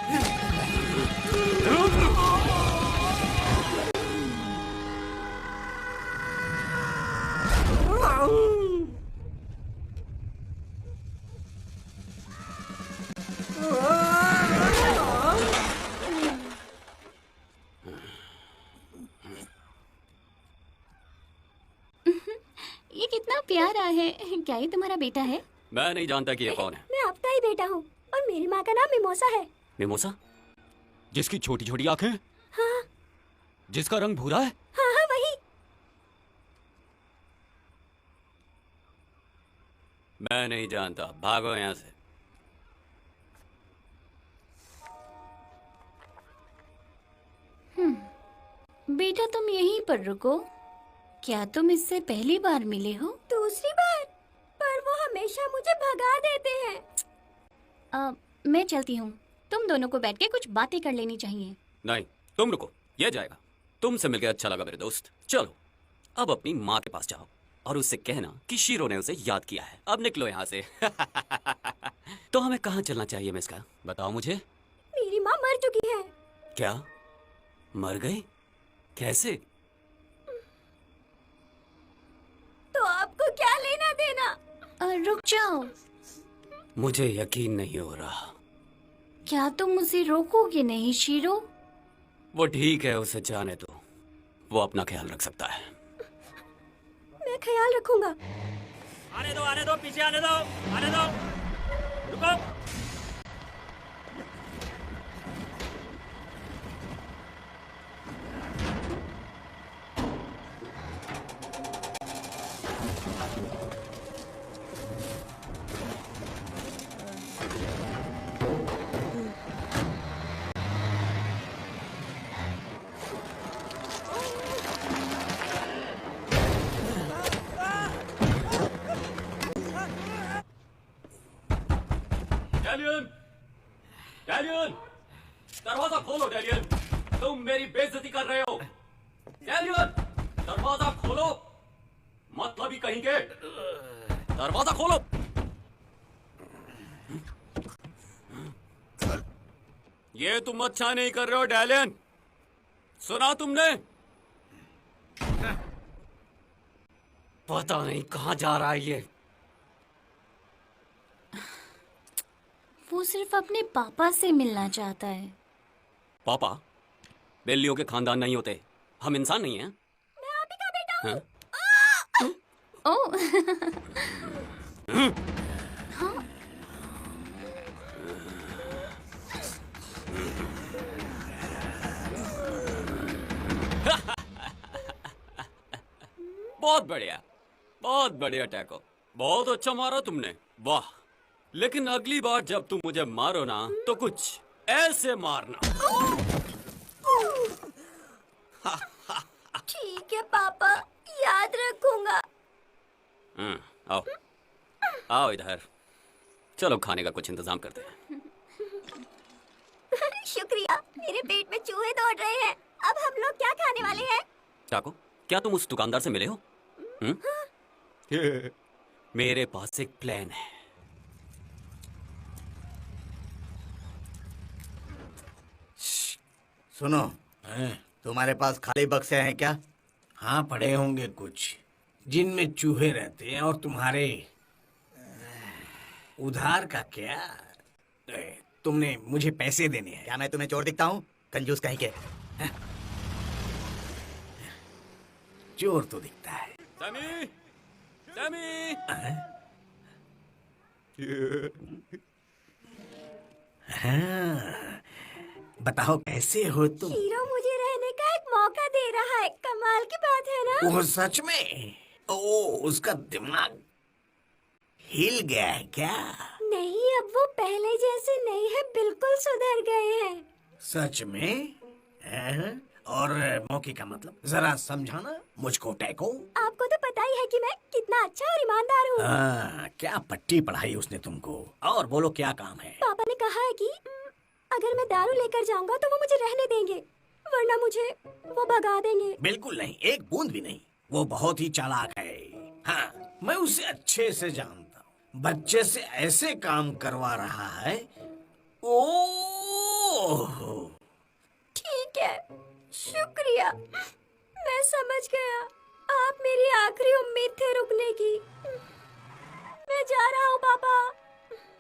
G: ये कितना प्यारा है। क्या ये तुम्हारा बेटा है?
B: मैं नहीं जानता कि ये कौन है।
H: मैं आपका ही बेटा हूँ और मेरी माँ का नाम मिमोसा है।
B: मिमोसा? जिसकी छोटी छोटी आंखें?
H: हाँ
B: जिसका रंग भूरा है?
H: हाँ हाँ वही।
B: मैं नहीं जानता, भागो यहाँ से।
G: बेटा तुम यहीं पर रुको। क्या तुम इससे पहली बार मिले हो?
H: दूसरी बार, पर वो हमेशा मुझे भगा देते हैं।
G: मैं चलती हूँ। तुम दोनों को बैठ के कुछ बातें कर लेनी चाहिए।
B: नहीं, तुम रुको, ये जाएगा। तुमसे मिलकर अच्छा लगा मेरे दोस्त। चलो अब अपनी माँ के पास जाओ और उससे कहना कि शीरो ने उसे याद किया है। अब निकलो यहाँ से। तो हमें कहाँ चलना चाहिए मिस्का? बताओ मुझे।
H: मेरी माँ मर चुकी है।
B: क्या? मर गई? कैसे?
H: तो आपको क्या लेना देना?
G: रुक जाओ।
B: मुझे यकीन नहीं हो रहा।
G: क्या तुम उसे रोकोगे नहीं शीरो?
B: वो ठीक है, उसे जाने दो। वो अपना ख्याल रख सकता है।
H: मैं ख्याल रखूंगा।
E: आने दो, पीछे आने दो, आने दो। रुको।
B: डैलियन! डैलियन! दरवाजा खोलो डैलियन! तुम मेरी बेइज्जती कर रहे हो। डैलियन! दरवाजा खोलो। मतलब ही कहीं के। दरवाजा खोलो। ये तुम अच्छा नहीं कर रहे हो डैलियन। सुना तुमने? पता नहीं कहाँ जा रहा है ये।
G: वो सिर्फ अपने पापा से मिलना चाहता है।
B: पापा? बिल्लियों के खानदान नहीं होते। हम इंसान नहीं हैं।
H: मैं आप ही का बेटा हूँ।
G: ओह।
B: बहुत बढ़िया टैको। बहुत अच्छा मारा तुमने, वाह। लेकिन अगली बार जब तुम मुझे मारो ना तो कुछ ऐसे मारना।
H: ठीक है पापा, याद रखूंगा।
B: आओ आओ इधर। चलो खाने का कुछ इंतजाम करते हैं।
H: शुक्रिया। मेरे पेट में चूहे दौड़ रहे हैं। अब हम लोग क्या खाने वाले हैं?
B: चाको, क्या तुम उस दुकानदार से मिले हो? मेरे पास एक प्लान है।
E: सुनो,
I: हैं?
E: तुम्हारे पास खाली बक्से हैं क्या?
I: हाँ, पड़े होंगे कुछ जिनमें चूहे रहते हैं। और तुम्हारे उधार का क्या? तुमने मुझे पैसे देने हैं।
E: क्या मैं तुम्हें चोर दिखता हूँ? कंजूस कहीं के।
I: चोर तो दिखता है।
B: समी, समी।
I: हाँ, बताओ कैसे हो तुम?
H: हीरो मुझे रहने का एक मौका दे रहा है। कमाल की बात है ना?
I: वो सच में? ओ, उसका दिमाग हिल गया है क्या?
H: नहीं, अब वो पहले जैसे नहीं है, बिल्कुल सुधर गए हैं।
I: सच में? हाँ? और मौके का मतलब जरा समझाना मुझको टैको।
H: आपको तो पता ही है कि मैं कितना अच्छा और ईमानदार हूँ।
I: हाँ, क्या पट्टी पढ़ाई उसने तुमको। और बोलो क्या काम है?
H: पापा ने कहा है कि अगर मैं दारू लेकर जाऊंगा तो वो मुझे रहने देंगे, वरना मुझे वो भगा देंगे।
I: बिल्कुल नहीं, एक बूंद भी नहीं। वो बहुत ही चालाक है। हाँ, मैं उसे अच्छे से जानता हूँ। बच्चे से ऐसे काम करवा रहा है। ओह,
H: ठीक है, शुक्रिया। मैं समझ गया, आप मेरी आखिरी उम्मीद थे रुकने की। मैं जा रहा हूँ पापा।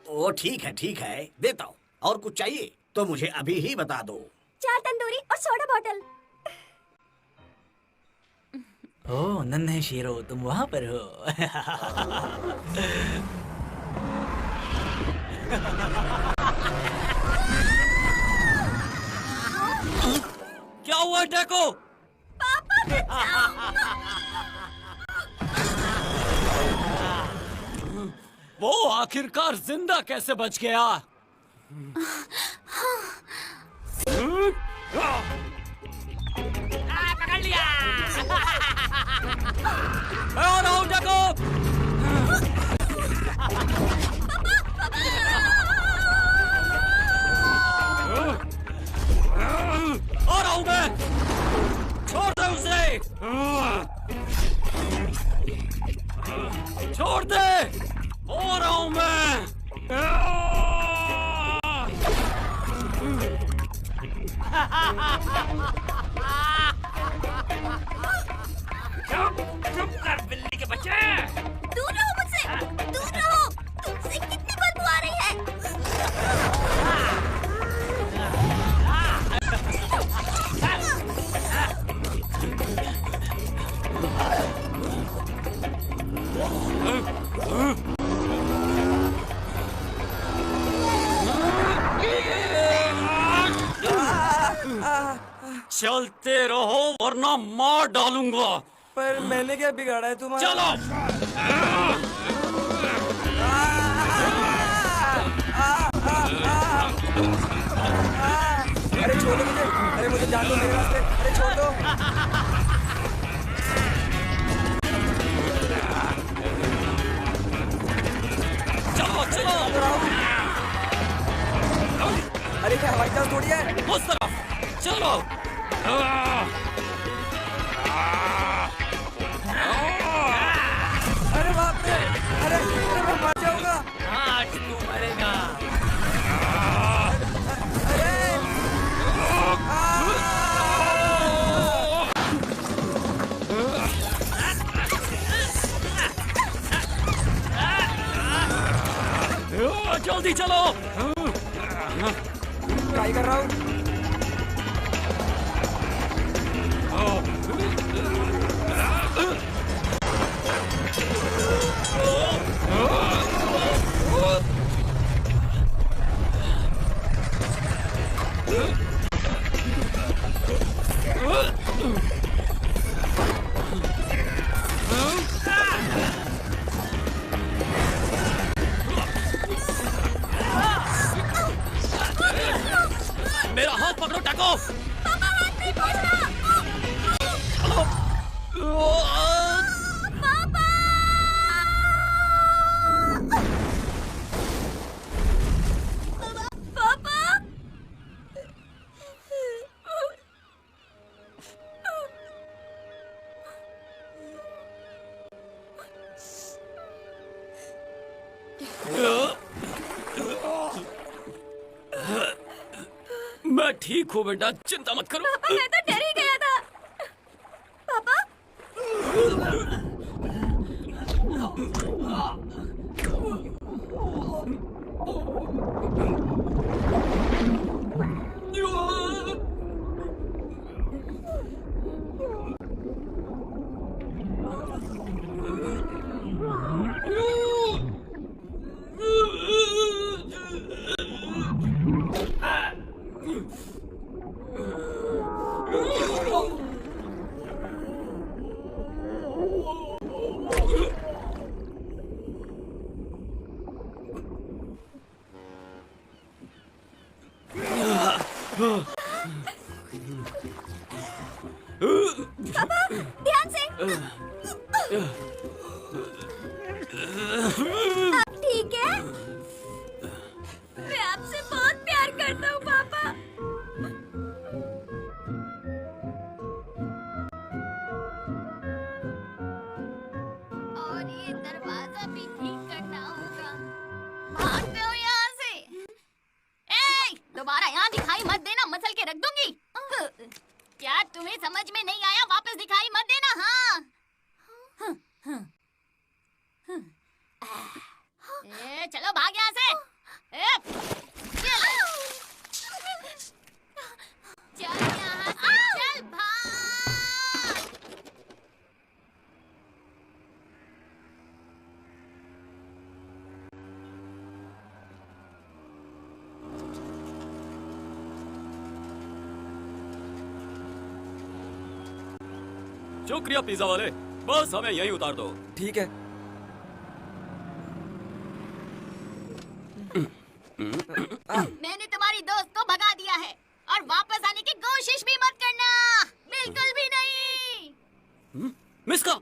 I: ओ ठीक है, देता हूँ। और कुछ चाहिए तो मुझे अभी ही बता दो।
H: 4 तंदूरी और सोडा बॉटल।
J: ओह नन्हे शेरो, तुम वहाँ पर हो।
B: क्या हुआ टैको? वो आखिरकार जिंदा कैसे बच गया?
D: पकड़ लिया।
B: और आओ टैको। और आऊं मैं। छोड़ दे उसे। छोड़ दे। और आऊं मैं।
D: चुप कर बिल्ली के बच्चे।
H: दूर रहो मुझसे, दूर रहो। तुमसे कितनी बदबू आ रही है।
B: चलते रहो वरना मार डालूंगा।
J: पर मैंने क्या बिगाड़ा है तुम्हारा?
B: चलो।
J: अरे छोड़ो मुझे, अरे मुझे जान दो मेरे रास्ते, अरे छोड़ दो।
B: चलो चलो।
J: अरे क्या हवाई जहाज थोड़ी है?
B: उस तरफ चलो।
J: अरे बाप रे, अरे मैं मर जाऊंगा।
D: आज तू मरेगा।
B: जल्दी चलो।
J: ट्राई कर रहा हूँ।
B: मेरा हाथ पकड़ो टैको। ठीक हूँ बेटा, चिंता मत करो।
H: पापा मैं तो डर ही गया था। पापा ध्यान से। आप ठीक है? मैं आपसे बहुत प्यार करता हूँ पापा। और ये दरवाजा भी ठीक करना होगा। भागते हो यहाँ से? दोबारा यहाँ दिखाई मत देना, मसल के रख दूंगी। क्या तुम्हें समझ में नहीं आया? वापस दिखाई मत देना। हाँ चलो भाग यहाँ से। चल यहाँ से, चल भाग।
B: शुक्रिया पिज्जा वाले, बस हमें यहीं उतार दो।
J: ठीक है।
H: मैंने तुम्हारी दोस्त को भगा दिया है और वापस आने की कोशिश भी मत करना, बिल्कुल भी नहीं।
B: मिस्का,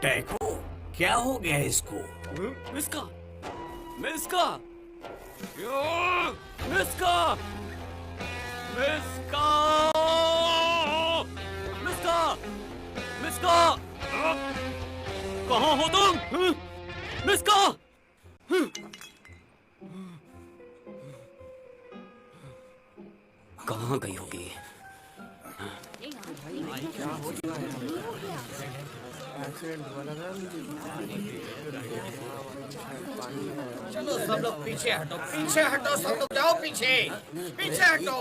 I: टैको, क्या हो गया इसको?
B: मिस्का, मिस्का, मिस्का, मिस्का, मिस्का, मिस्का, कहाँ हो तुम? मिस्का, कहाँ गई होगी?
E: चलो सब लोग पीछे हटो, पीछे हटो, सब लोग जाओ पीछे, पीछे हटो।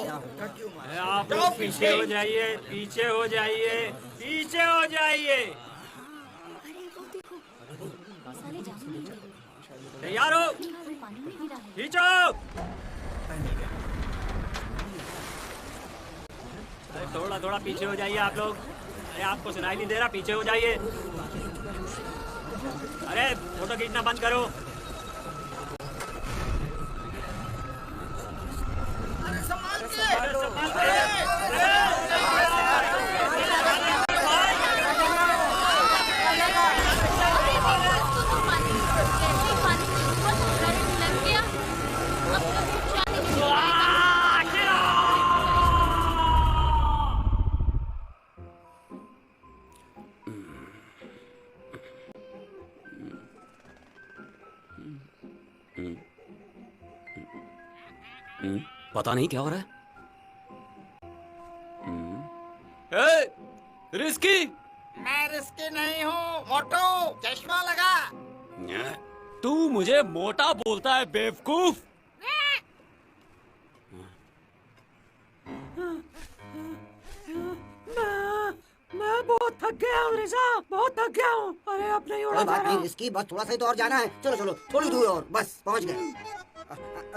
A: आप
E: जाओ
A: पीछे हो जाइए, पीछे हो जाइए, पीछे हो जाइए। तैयार हो? खींचो। अरे थोड़ा थोड़ा पीछे हो जाइए आप लोग। अरे आपको सुनाई नहीं दे रहा? पीछे हो जाइए। अरे फोटो खींचना बंद करो।
E: अरे संभाल के।
A: अरे संभाल के।
B: पता नहीं क्या हो रहा है। ए, रिस्की,
E: मैं रिस्की नहीं हूँ, मोटू, चश्मा लगा।
B: तू मुझे मोटा बोलता है बेवकूफ।
F: मैं बहुत थक गया हूँ रिजा, बहुत थक गया हूँ। अरे अब नहीं उड़ा
C: कोई
F: जा
C: बात
F: रहा।
C: नहीं रिस्की, बस थोड़ा सा ही तो और जाना है। चलो चलो, थोड़ी दूर और, बस पहुंच गए।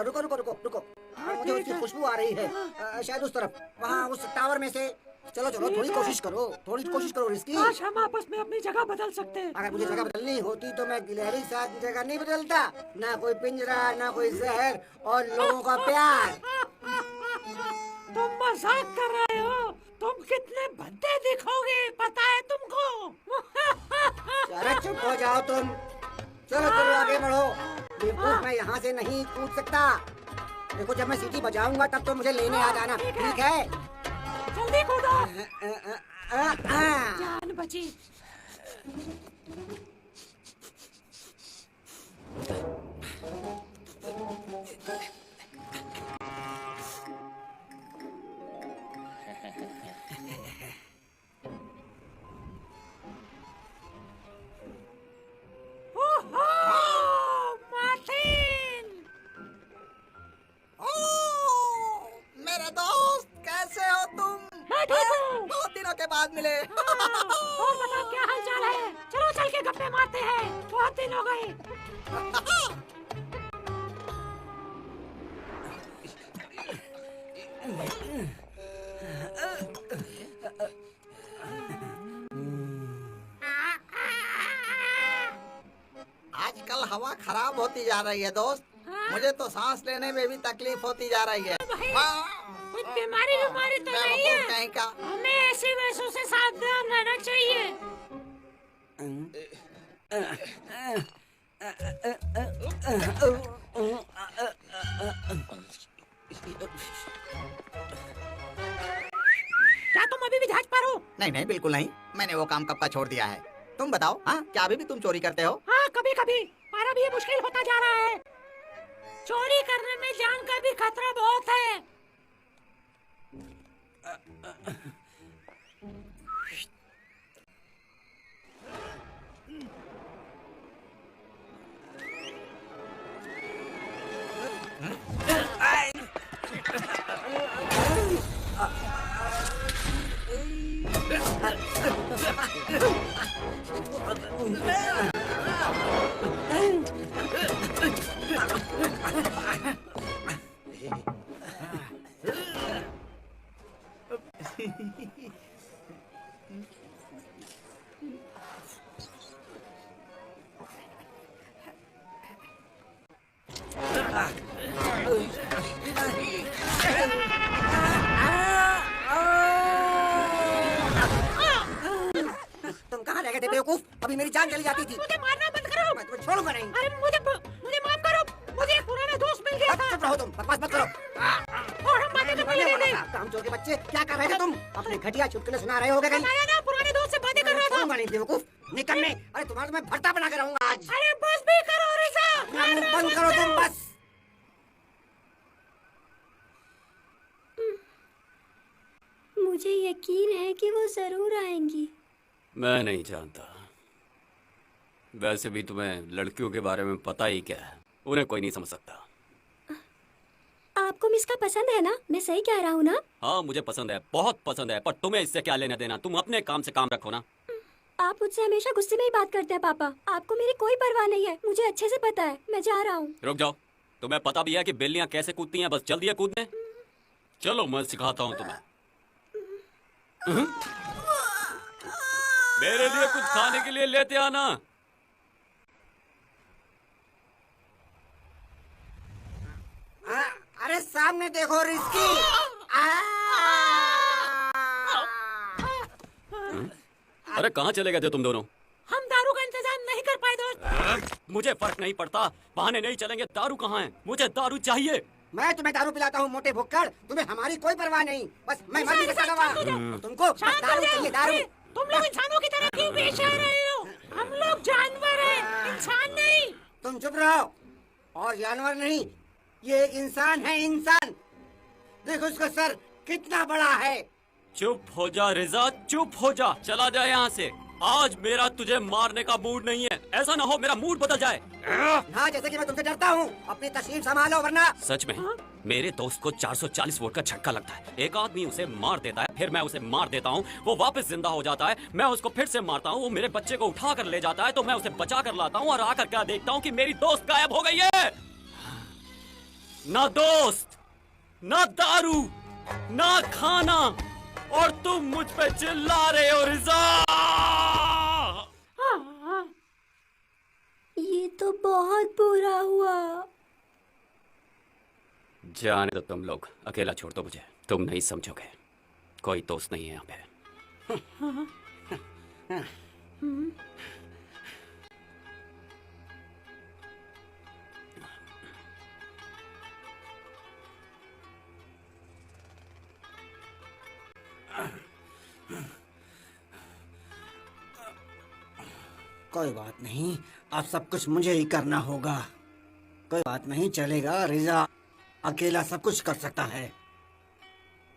C: रुको रुको रुको रुको, मुझे उसकी खुशबू आ रही है, शायद उस तरफ, वहाँ उस टावर में से। चलो चलो, थोड़ी कोशिश करो, थोड़ी कोशिश करो रिस्की।
F: आज हम आपस में अपनी जगह बदल सकते हैं।
C: अगर मुझे जगह बदलनी होती तो मैं गिलहरी के साथ जगह नहीं बदलता। ना कोई पिंजरा, ना कोई जहर, और लोगों का प्यार।
F: तुम मजाक कर रहे हो? तुम कितने भद्दे दिखोगे पता है तुमको।
C: अरे चुप हो जाओ तुम। चलो चलो आगे बढ़ो। बेवकूफ, मैं यहाँ से नहीं कूद सकता। देखो जब मैं सीटी बजाऊंगा तब तो मुझे लेने आ जाना, ठीक है?
F: जल्दी कूदो। जान बची।
C: मेरे दोस्त कैसे हो तुम? बहुत दिनों के बाद मिले।
F: और बताओ क्या हाल चाल है? चलो चल के गप्पे मारते हैं, बहुत दिन हो गए।
C: आजकल हवा खराब होती जा रही है दोस्त। मुझे तो सांस लेने में भी तकलीफ होती जा रही है।
F: कुछ बीमारी तो नहीं है।
C: कहीं का
F: हमें ऐसी वैसों से सावधान रहना चाहिए। क्या तुम अभी भी जहाज पर हो?
C: नहीं नहीं, बिल्कुल नहीं। मैंने वो काम कब का छोड़ दिया है। तुम बताओ, हाँ क्या अभी भी तुम चोरी करते हो?
F: हाँ, कभी कभी, पर अब ये मुश्किल होता जा रहा है। चोरी करने में जान का भी खतरा बहुत है।
C: तुम कहाँ रह गए थे बेवकूफ? अभी मेरी जान चली जाती थी।
F: मुझे मारना बंद करो।
C: मैं तुम्हें छोड़ूंगा नहीं।
F: अरे मुझे माफ करो। मुझे एक पुराना दोस्त मिल गया था।
C: चुप रहो तुम, बकवास मत करो।
F: और हम बातें करने लगे थे।
C: कामचोर के बच्चे, क्या कर रहे थे तुम? अपने घटिया चुटकुले सुना रहे होगे कहीं?
F: बताया ना, पुराने दोस्त से बातें कर रहा था।
C: छोड़ूंगा नहीं बेवकूफ, निकलने। अरे तुम्हारा तो मैं भरता बना के रहूंगा आज।
F: अरे बस भी करो रिजा।
C: मुंह बंद करो तुम बस।
H: मुझे यकीन है कि वो जरूर आएंगी।
B: मैं नहीं जानता। वैसे भी तुम्हें लड़कियों के बारे में पता ही क्या है, उन्हें कोई नहीं समझ सकता।
H: आपको मिसका पसंद है ना? मैं सही कह रहा हूँ ना?
B: हाँ मुझे पसंद है, बहुत पसंद है, पर तुम्हें इससे क्या लेना देना? तुम अपने काम से काम रखो ना।
H: आप मुझसे हमेशा गुस्से में ही बात करते हैं पापा। आपको मेरी कोई परवाह नहीं है, मुझे अच्छे से पता है। मैं जा रहा हूँ।
B: रुक जाओ, तुम्हें पता भी है कि बिल्लियां कैसे कूदती हैं? बस जल्दी है कूदने। चलो मैं सिखाता हूँ तुम्हें। मेरे लिए कुछ खाने के लिए लेते आना।
C: अरे सामने देखो रिस्की।
B: अरे कहाँ चले गए थे तुम दोनों?
F: हम दारू का इंतजाम नहीं कर पाए दोस्त।
B: मुझे फर्क नहीं पड़ता, बहाने नहीं चलेंगे। दारू कहाँ है? मुझे दारू चाहिए।
C: मैं तुम्हें दारू पिलाता हूँ मोटे भुक्कड़, तुम्हें हमारी कोई परवाह नहीं। बस मैं मर्जी के साथ आवा। तुमको बस दारू चाहिए, दारू।
F: तुम लोग इंसानों की तरह क्यों पेश आ रहे हो? हम लोग जानवर हैं, इंसान नहीं।
C: तुम चुप रहो। और जानवर नहीं, ये एक इंसान है, इंसान। देखो उसका सर कितना बड़ा है।
B: चुप हो जा रिजा, चुप हो जा, चला जा यहाँ से। आज मेरा तुझे मारने का मूड नहीं है। ऐसा ना हो मेरा मूड बदल जाए।
C: हाँ, जैसे कि मैं तुमसे डरता हूँ। अपनी तशरीफ संभालो वरना।
B: सच में मेरे दोस्त को 440 वोट का झटका लगता है। एक आदमी उसे मार देता है, फिर मैं उसे मार देता हूँ, वो वापस जिंदा हो जाता है, मैं उसको फिर से मारता हूँ, वो मेरे बच्चे को उठा कर ले जाता है, तो मैं उसे बचा कर लाता हूँ और आकर क्या देखता हूँ कि मेरी दोस्त गायब हो गई है। ना दोस्त, ना दारू, ना खाना, और तुम मुझ पे चिल्ला रहे हो रिजा।
H: ये तो बहुत बुरा हुआ।
B: जाने दो तुम लोग, अकेला छोड़ दो मुझे। तुम नहीं समझोगे, कोई दोस्त नहीं है यहाँ पे।
C: कोई बात नहीं, अब सब कुछ मुझे ही करना होगा। कोई बात नहीं, चलेगा। रिजा अकेला सब कुछ कर सकता है।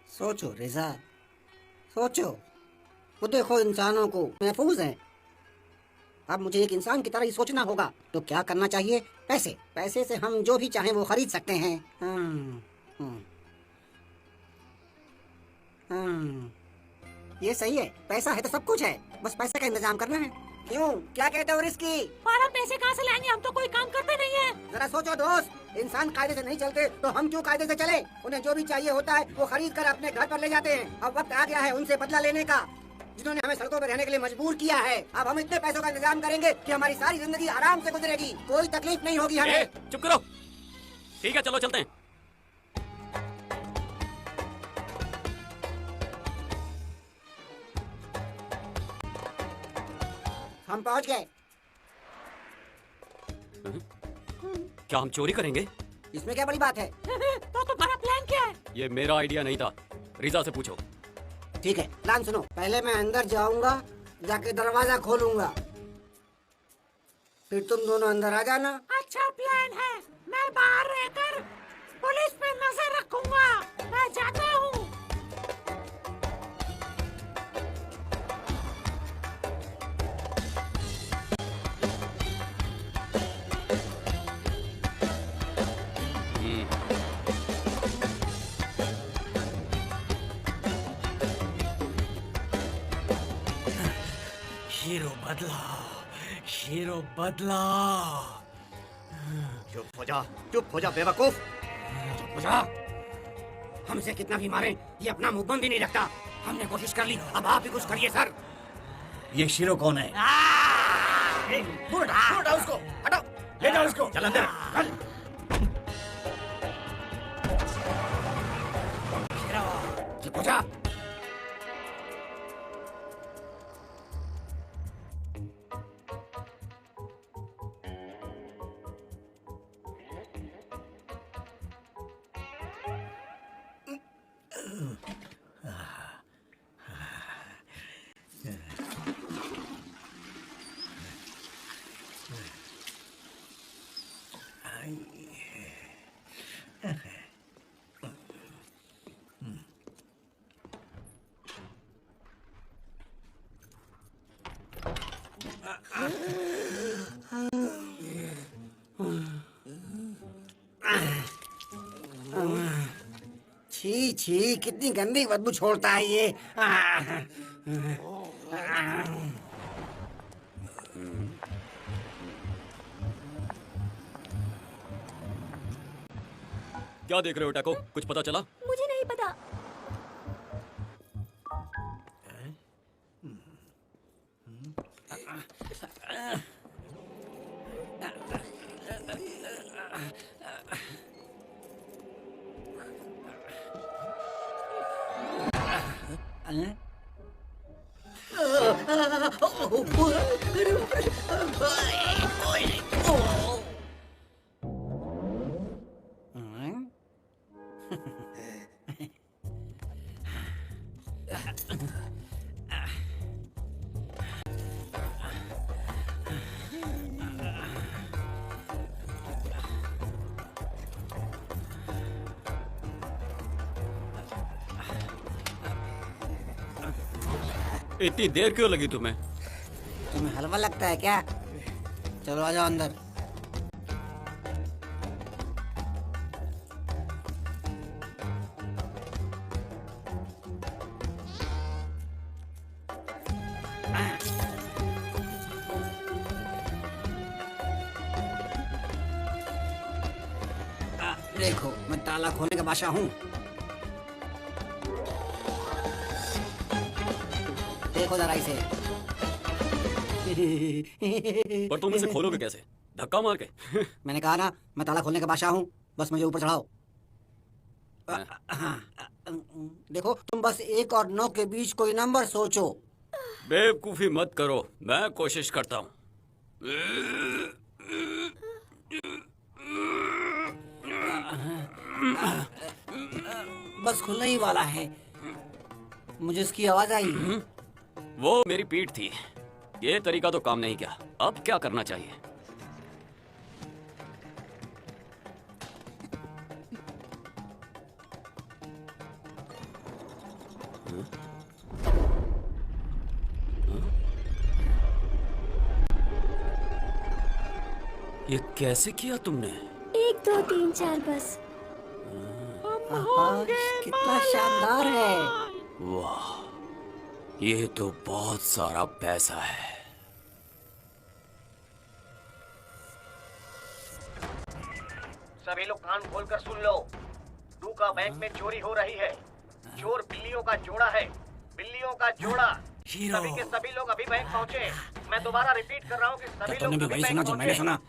C: सोचो रिजा, सोचो। वो देखो इंसानों को महफूज हैं। अब मुझे एक इंसान की तरह ही सोचना होगा। तो क्या करना चाहिए? पैसे। पैसे से हम जो भी चाहें वो खरीद सकते हैं। ये सही है। पैसा है तो सब कुछ है, बस पैसे का इंतजाम करना है। क्यों, क्या कहते हो रिस्की?
F: और हम पैसे कहाँ से लाएंगे? हम तो कोई काम करते नहीं है।
C: जरा सोचो दोस्त, इंसान कायदे से नहीं चलते तो हम क्यों कायदे से चले? उन्हें जो भी चाहिए होता है वो खरीद कर अपने घर पर ले जाते हैं। अब वक्त आ गया है उनसे बदला लेने का, जिन्होंने हमें सड़कों पर रहने के लिए मजबूर किया है। अब हम इतने पैसों का इंतजाम करेंगे कि हमारी सारी जिंदगी आराम से गुजरेगी, कोई तकलीफ नहीं होगी हमें।
B: चुप करो। ठीक है, चलो चलते हैं।
C: हम पहुंच गए।
B: क्या हम चोरी करेंगे?
C: इसमें क्या बड़ी बात है?
F: तो तुम्हारा प्लान क्या है?
B: ये मेरा आइडिया नहीं था, रिजा से पूछो।
C: ठीक है, प्लान सुनो। पहले मैं अंदर जाऊंगा, जाके दरवाजा खोलूंगा, फिर तुम दोनों अंदर आ जाना।
F: अच्छा प्लान है। मैं बाहर रहकर पुलिस पे नजर रखूंगा। मैं जाता हूँ।
E: हीरो बदला, हीरो बदला।
C: चुप हो जा, चुप हो जा बेवकूफ, चुप हो जा। हमसे कितना भी मारे, ये अपना मुंह बंद ही नहीं रखता। हमने कोशिश कर ली, अब आप भी कुछ करिए सर।
E: ये शीरो कौन है? दूर हटाओ उसको, हटाओ, ले जाओ उसको। चल अंदर, चल। चुप हो जा।
C: छी छी, कितनी गंदी बदबू छोड़ता है ये।
B: क्या देख रहे हो टैको? कुछ पता चला?
H: मुझे नहीं पता।
B: इतनी देर क्यों लगी तुम्हें?
C: तुम्हें हलवा लगता है क्या? चलो आ जाओ अंदर। देखो, मैं ताला खोलने का बादशाह हूँ। देखो जरा इसे।
B: पर तुम इसे खोलोगे कैसे? धक्का मार के?
C: मैंने कहा ना, मैं ताला खोलने का बादशाह हूँ, बस मुझे ऊपर चढ़ाओ। देखो, तुम बस 1 और 9 के बीच कोई नंबर सोचो।
B: बेवकूफी मत करो, मैं कोशिश करता हूँ।
C: बस खुलने ही वाला है। मुझे इसकी आवाज आई।
B: वो मेरी पीठ थी। ये तरीका तो काम नहीं किया। अब क्या करना चाहिए? ये कैसे किया तुमने?
H: 1 2 3 4 बस।
C: कितना शानदार है।
B: वाह, ये तो बहुत सारा पैसा है।
K: सभी लोग कान खोलकर सुन लो। डूका बैंक में चोरी हो रही है। चोर बिल्लियों का जोड़ा है। बिल्लियों का जोड़ा। सभी के सभी लोग अभी बैंक पहुंचे। मैं दोबारा रिपीट कर रहा हूँ कि सभी लोग अभी बैंक
I: सुना जो मैंने सुना।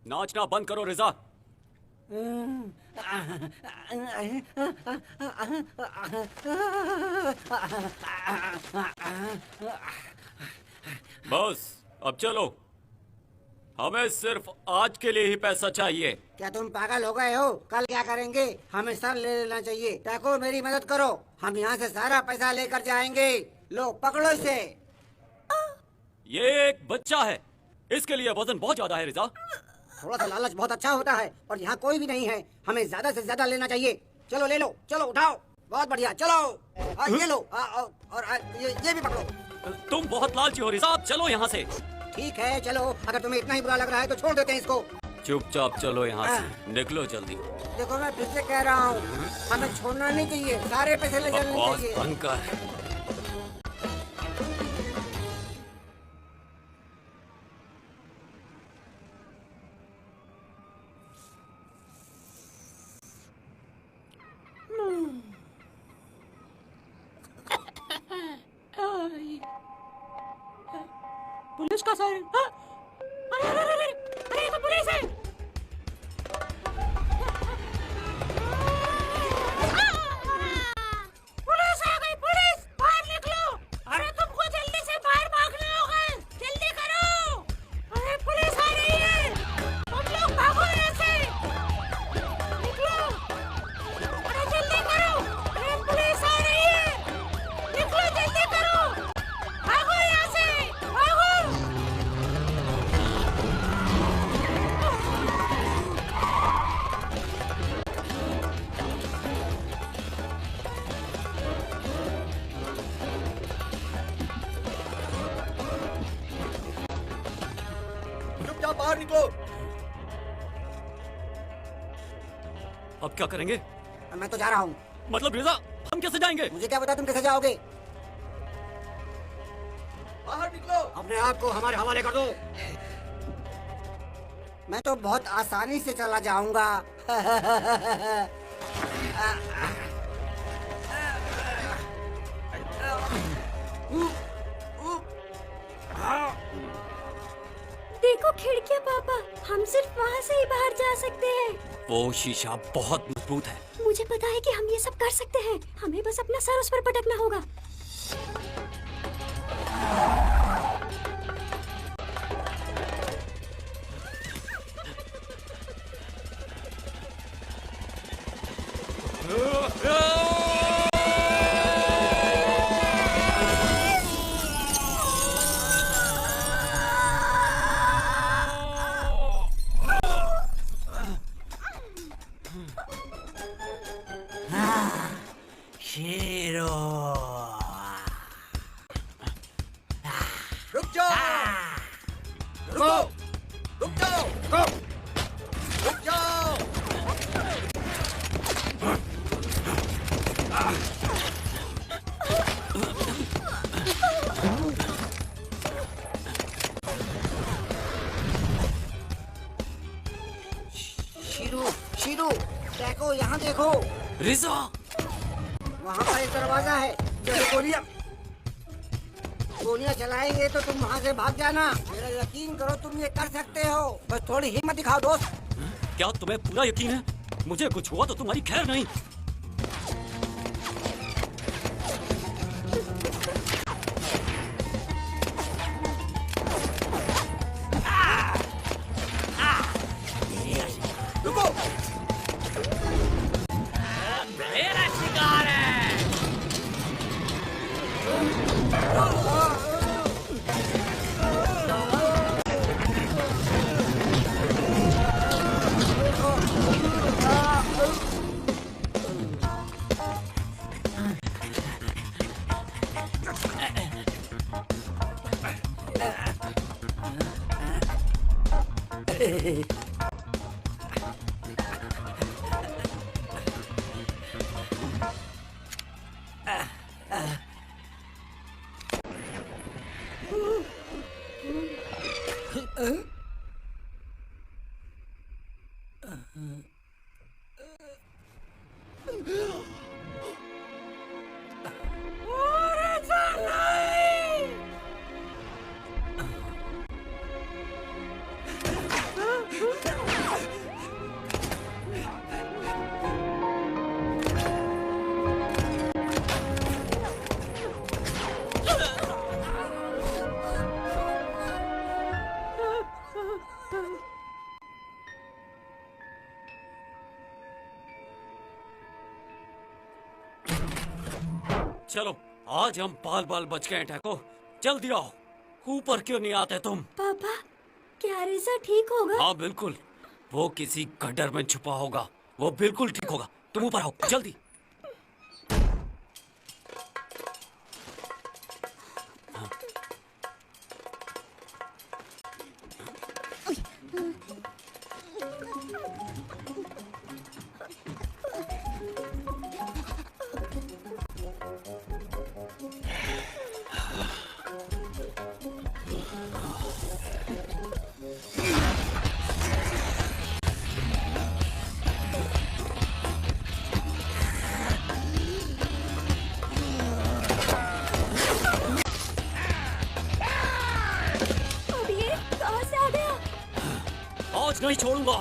B: नाचना बंद करो रिजा। बस अब चलो, हमें सिर्फ आज के लिए ही पैसा चाहिए।
C: क्या तुम पागल हो गए हो? कल क्या करेंगे? हमें सर ले लेना चाहिए। देखो मेरी मदद करो, हम यहाँ से सारा पैसा लेकर जाएंगे। लो पकड़ो इसे।
B: ये एक बच्चा है, इसके लिए वजन बहुत ज्यादा है रिजा।
C: थोड़ा सा लालच बहुत अच्छा होता है, और यहाँ कोई भी नहीं है। हमें ज्यादा से ज्यादा लेना चाहिए। चलो ले लो, चलो उठाओ। बहुत बढ़िया, चलो ये लो। और ये भी पकड़ो।
B: तुम बहुत लालची हो रिजा, चलो यहाँ से।
C: ठीक है चलो, अगर तुम्हें इतना ही बुरा लग रहा है तो छोड़ देते हैं इसको।
B: चुपचाप चलो यहाँ से, निकलो जल्दी।
C: देखो मैं फिर से कह रहा हूँ, हमें छोड़ना नहीं चाहिए। सारे पैसे ले जाने चाहिए।
B: बंद कर।
F: पुलिस का सायरन। अरे अरे अरे अरे, ये तो पुलिस है। पुलिस आ गई, पुलिस बाहर निकलो। अरे तुमको जल्दी से बाहर भागना होगा, जल्दी करो। अरे पुलिस आ रही है, तुम लोग भागो यहाँ से, निकलो। अरे जल्दी करो, अरे पुलिस आ रही है, निकलो जल्दी करो, भागो यहाँ से, भागो।
J: चुपचाप बाहर निकलो।
B: अब क्या करेंगे?
C: मैं तो जा रहा हूँ।
B: मतलब रिजा, हम कैसे जाएंगे?
C: मुझे क्या पता तुम कैसे जाओगे।
J: बाहर निकलो।
C: अपने आप को हमारे हवाले कर दो। मैं तो बहुत आसानी से चला जाऊंगा।
H: देखो खिड़कियाँ पापा, हम सिर्फ वहाँ से ही बाहर जा सकते हैं।
B: वो शीशा बहुत मजबूत है।
H: मुझे पता है कि हम ये सब कर सकते हैं। हमें बस अपना सर उस पर पटकना होगा।
E: शेरो,
J: रुक जाओ। रुको। रुक जाओ। रुक जाओ।
C: शीरू, शीरू, देखो यहाँ देखो।
B: रिजा,
C: वहाँ पर एक दरवाजा है। चलो गोलियां। गोलियां चलाएंगे तो तुम वहाँ से भाग जाना। मेरा यकीन करो, तुम ये कर सकते हो। बस थोड़ी हिम्मत दिखाओ दोस्त।
B: क्या तुम्हें पूरा यकीन है? मुझे कुछ हुआ तो तुम्हारी खैर नहीं।
C: रुको।
D: मेरा शिकार है।
B: चलो आज हम बाल बाल बच गए टैको। जल्दी आओ। ऊपर क्यों नहीं आते तुम?
H: पापा, क्या रिजा ठीक होगा?
B: हाँ बिल्कुल, वो किसी गड्ढर में छुपा होगा। वो बिल्कुल ठीक होगा। तुम ऊपर आओ जल्दी। आज नहीं छोड़ूंगा।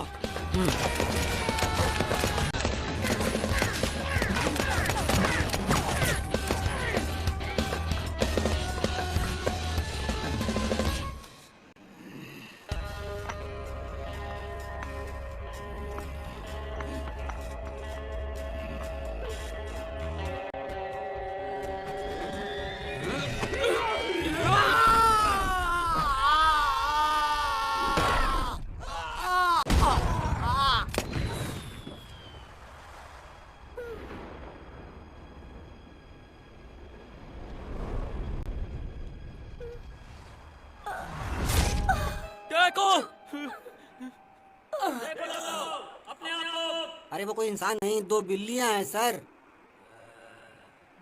C: अरे वो कोई इंसान नहीं, दो बिल्लियां हैं सर।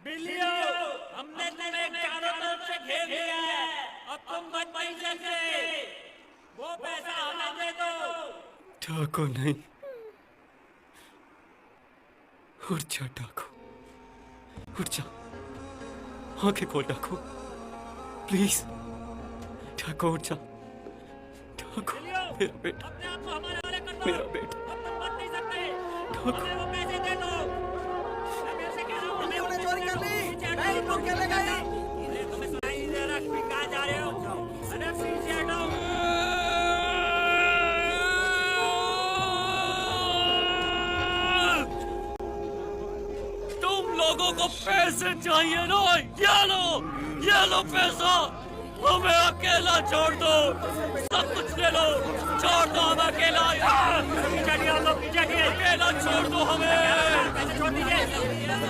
A: बिल्लियों, हमने तुम्हें चारों तरफ से घेर लिया है। अब तुम मत नहीं सकते। वो पैसा हमें दे दो।
B: डाकू नहीं, उठ जा डाकू, उठ जा। आंखें खोल डाकू, प्लीज। डाकू उठ जा। डाकू मेरा बेटा, मेरा बेटा।
A: हमें वो पैसे दे दो। मैं उसे कह रहा हूँ, हमें उन्हें चोरी कर ली। नहीं तो क्या लगाई? तुम्हें सुनाई नहीं दे रहा? कहाँ जा रहे हो? अरे पीछे हटो।
B: तुम लोगों को पैसे चाहिए ना? ये लो पैसा। हमें अकेला छोड़ दो। सब कुछ ले लो, छोड़ दो हमें अकेला। अकेला छोड़ दो हमें।
A: पैसे छोड़ दीजिए।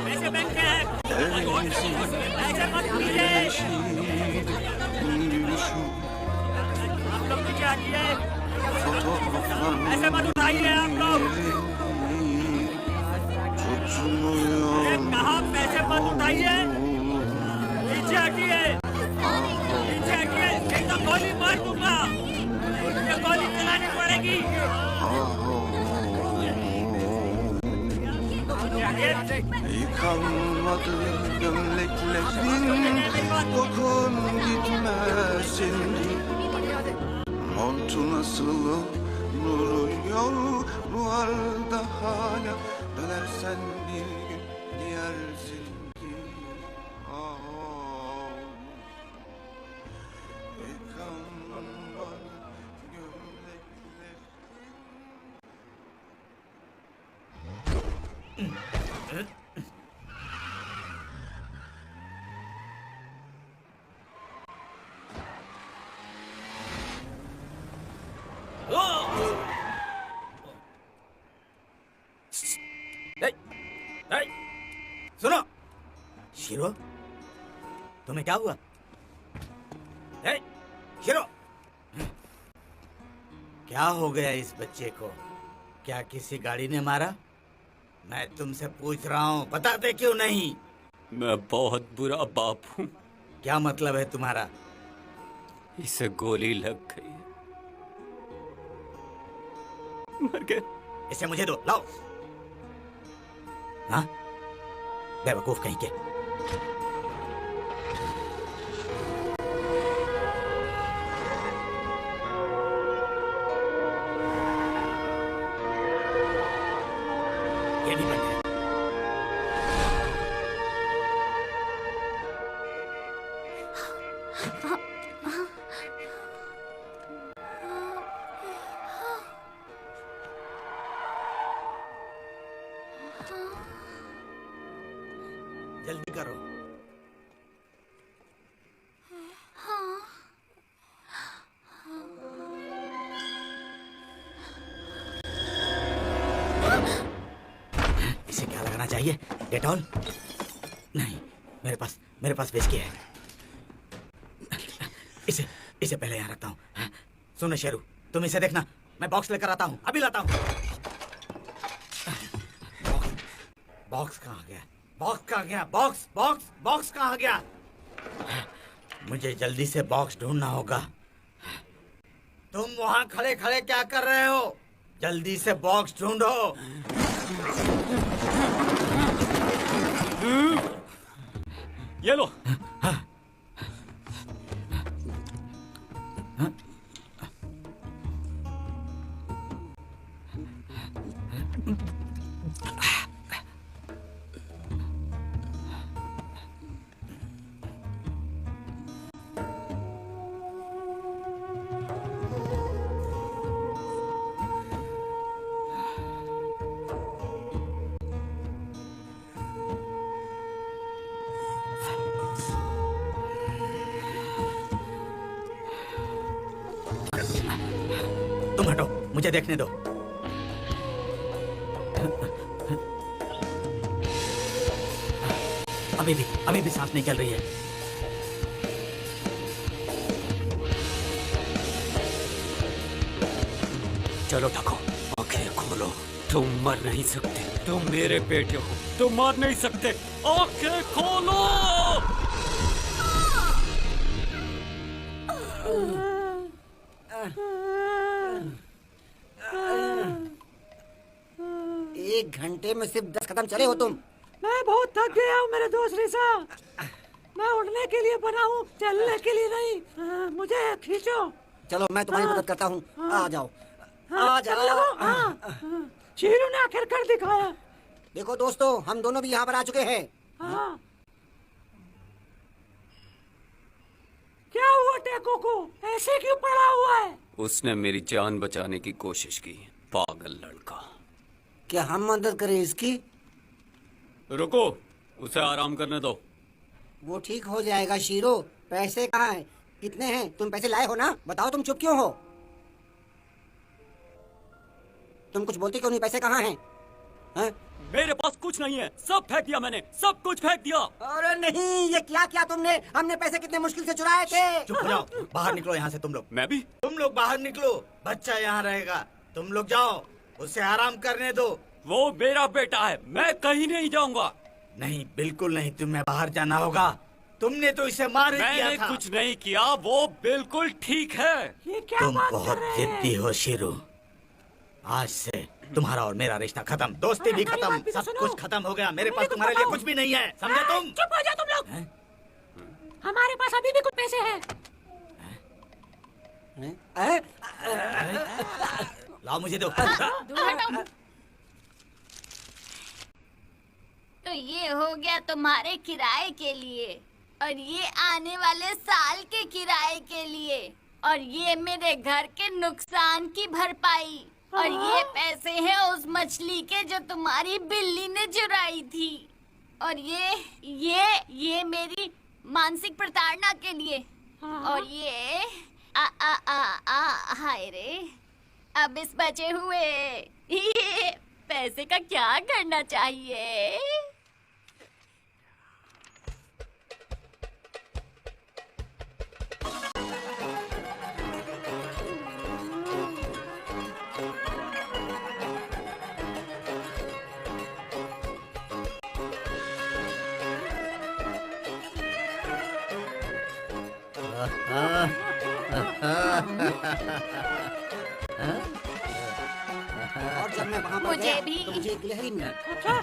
A: पैसे बैंक के हैं। पैसे मत लीजिए। आप लोग पीछे हटिए। ऐसे मत उठाइए आप लोग। अरे कहाँ? पैसे मत उठाइए। पीछे हटिए। पीछे हटिए। नहीं तो गोली मार दूंगा। मुझे गोली चलानी पड़ेगी।
L: Yıkanmadı gömleklerin kokun gitmesin. Montu nasıl duruyor buharda hala. Dönersen bir gün diyersin ki yıkanmadı gömleklerin.
E: सुनो शीरो, तुम्हें क्या हुआ? शीरो, क्या हो गया इस बच्चे को? क्या किसी गाड़ी ने मारा? मैं तुमसे पूछ रहा हूँ, बताते क्यों नहीं?
B: मैं बहुत बुरा बाप हूँ।
E: क्या मतलब है तुम्हारा?
B: इसे गोली लग गई, मर गया।
E: इसे मुझे दो, लाओ। हाँ, बेवकूफ कहीं के। ये नहीं बंद है। जल्दी करो। इसे क्या लगाना चाहिए? डेटॉल? नहीं, मेरे पास विस्की है। इसे पहले यहाँ रखता हूँ। सुनो शेरू, तुम इसे देखना, मैं बॉक्स लेकर आता हूँ, अभी लाता हूँ। बॉक्स कहाँ गया? बॉक्स कहाँ गया? बॉक्स कहाँ गया? मुझे जल्दी से बॉक्स ढूंढना होगा। तुम वहां खड़े खड़े क्या कर रहे हो? जल्दी से बॉक्स ढूंढो।
B: ये लो।
E: तुम हटो, मुझे देखने दो। अभी भी सांस नहीं चल रही है।
B: चलो ढको, आंखें खोलो। तुम मर नहीं सकते, तुम मेरे बेटे हो, तुम मर नहीं सकते। आंखें खोलो।
C: एक घंटे में सिर्फ 10 कदम चले हो तुम।
F: मैं बहुत थक गया हूँ मेरे दोस्त रिसा। मैं उड़ने के लिए बना हूँ, चलने के लिए नहीं। मुझे खींचो।
C: चलो मैं तुम्हारी मदद करता हूँ। आ जाओ, आ जाओ।
F: शीरू ने आखिर कर दिखाया।
C: देखो दोस्तों, हम दोनों भी यहाँ पर आ चुके हैं।
F: हाँ। क्या हुआ टेको को? ऐसे क्यों पड़ा हुआ है?
B: उसने मेरी जान बचाने की कोशिश की, पागल लड़का।
C: क्या हम मदद करें इसकी?
B: रुको, उसे आराम करने दो।
C: वो ठीक हो जाएगा शीरो। पैसे कहाँ हैं? कितने हैं? तुम पैसे लाए हो ना? बताओ, तुम चुप क्यों हो? तुम कुछ बोलते क्यों नहीं? पैसे कहाँ हैं? हैं?
B: मेरे पास कुछ नहीं है, सब फेंक दिया मैंने, सब कुछ फेंक दिया।
C: अरे नहीं, ये क्या किया तुमने? हमने पैसे कितने मुश्किल से चुराए थे।
E: चुप हो जाओ, बाहर निकलो यहाँ से तुम लोग।
B: मैं भी?
E: तुम लोग बाहर निकलो, बच्चा यहाँ रहेगा। तुम लोग जाओ, उसे आराम करने दो।
B: वो मेरा बेटा है, मैं कहीं नहीं जाऊंगा।
E: नहीं, बिल्कुल नहीं, तुम्हें बाहर जाना होगा। तुमने तो इसे मार दिया था।
B: मैंने कुछ नहीं किया, वो बिल्कुल ठीक है।
F: ये क्या
E: तुम
F: बात कर
E: बहुत
F: रहे हैं?
E: जिद्दी हो शीरू। आज से तुम्हारा और मेरा रिश्ता खत्म, दोस्ती भी खत्म, सब कुछ खत्म हो गया। मेरे पास तुम्हारे लिए कुछ भी नहीं है, समझे तुम?
F: चुप हो जाओ तुम लोग। हमारे पास अभी भी कुछ पैसे हैं।
E: लाओ मुझे दो।
G: दूर हटो। तो ये हो गया तुम्हारे किराए के लिए, और ये आने वाले साल के किराए के लिए, और ये मेरे घर के नुकसान की भरपाई, और ये पैसे हैं उस मछली के जो तुम्हारी बिल्ली ने चुराई थी, और ये मेरी मानसिक प्रताड़ना के लिए, और ये हाय रे, अब इस बचे हुए ये पैसे का क्या करना चाहिए?
C: और जब मैं वहाँ पर
G: मुझे
C: गया,
G: भी।
C: तो मुझे एक लहरी मिली।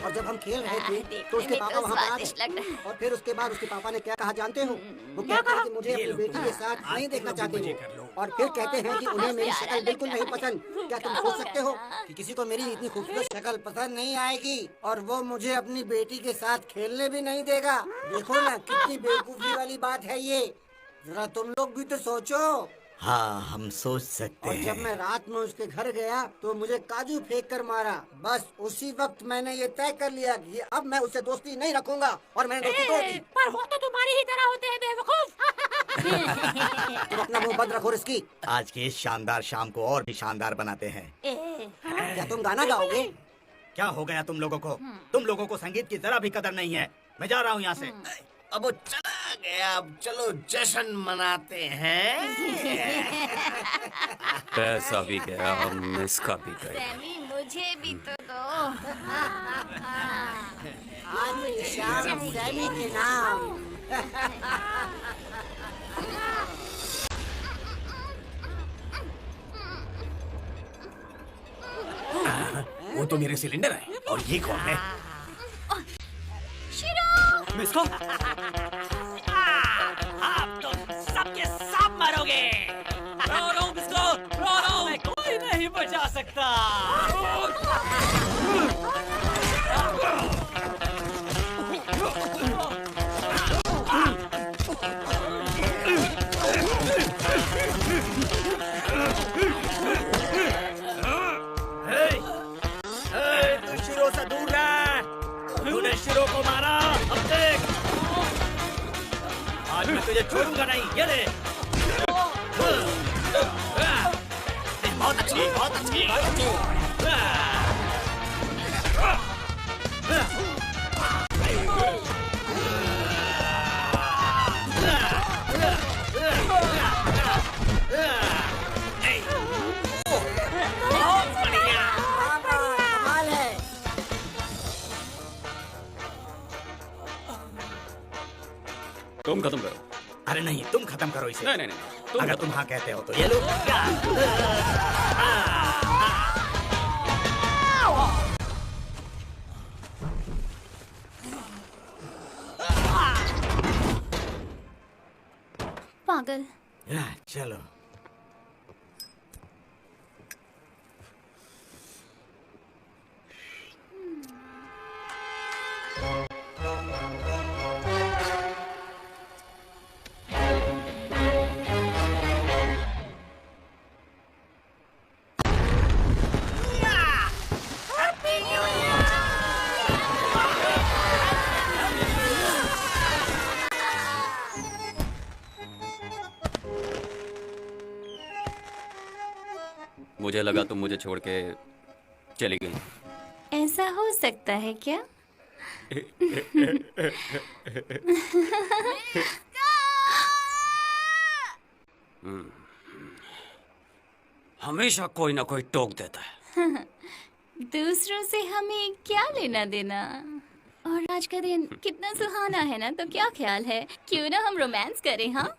C: और जब हम खेल रहे थे तो उसके पापा वहाँ पर आ गए। और फिर उसके बाद उसके पापा ने क्या कहा जानते हो? वो कहते हैं कि मुझे अपनी बेटी के साथ नहीं देखना चाहते हो, और फिर कहते हैं कि उन्हें मेरी शक्ल बिल्कुल नहीं पसंद। क्या तुम सोच सकते हो कि किसी को मेरी इतनी खूबसूरत शक्ल पसंद नहीं आएगी, और वो मुझे अपनी बेटी के साथ खेलने भी नहीं देगा? देखो ना, कितनी बेवकूफी वाली बात है ये। जरा तुम लोग भी तो सोचो।
E: हाँ, हम सोच सकते
C: और
E: हैं।
C: जब मैं रात में उसके घर गया तो मुझे काजू फेंक कर मारा। बस उसी वक्त मैंने ये तय कर लिया कि अब मैं उससे दोस्ती नहीं रखूंगा, और मैंने दोस्ती तोड़ दी।
F: पर हो तो तुम्हारी ही तरह होते हैं बेवकूफ।
C: तुम अपना मुंह बंद रखो रिस्की।
E: आज की इस शानदार शाम को और भी शानदार बनाते हैं।
C: क्या तुम गाना गाओगे?
E: क्या हो गया तुम लोगों को? तुम लोगों को संगीत की जरा भी कदर नहीं है। मैं जा रहा हूँ यहाँ से।
I: अब वो चला गया, अब चलो जश्न मनाते हैं।
B: पैसा भी गया और मिसका भी गया।
G: सैमी, मुझे भी तो दो।
C: आज शाम सैमी के नाम।
I: वो तो मेरे सिलेंडर है, और ये कौन है?
B: मिसका?
A: आप तो सबके सब मरोगे। रो मिसको, रो। मैं कोई नहीं बचा सकता।
E: तू शिरों से दूर रह। तूने शिरों को मारा, अब देख। आज मैं तुझे छोड़ूंगा नहीं। ये ले। बहुत अच्छी, बहुत अच्छी, बहुत अच्छी।
C: कमाल है।
B: तुम खत्म करो।
E: अरे नहीं, तुम खत्म करो इसे।
B: नहीं नहीं नहीं, तुम
E: अगर
B: खत्म
E: तुम हाँ कहते हो तो ये लो।
G: पागल।
E: चलो।
B: मुझे लगा तुम मुझे छोड़ के चली गई।
G: ऐसा हो सकता है क्या?
B: हमेशा कोई ना कोई टोक देता है।
G: दूसरों से हमें क्या लेना देना। और आज का दिन कितना सुहाना है ना, तो क्या ख्याल है क्यों ना हम रोमांस करें? हाँ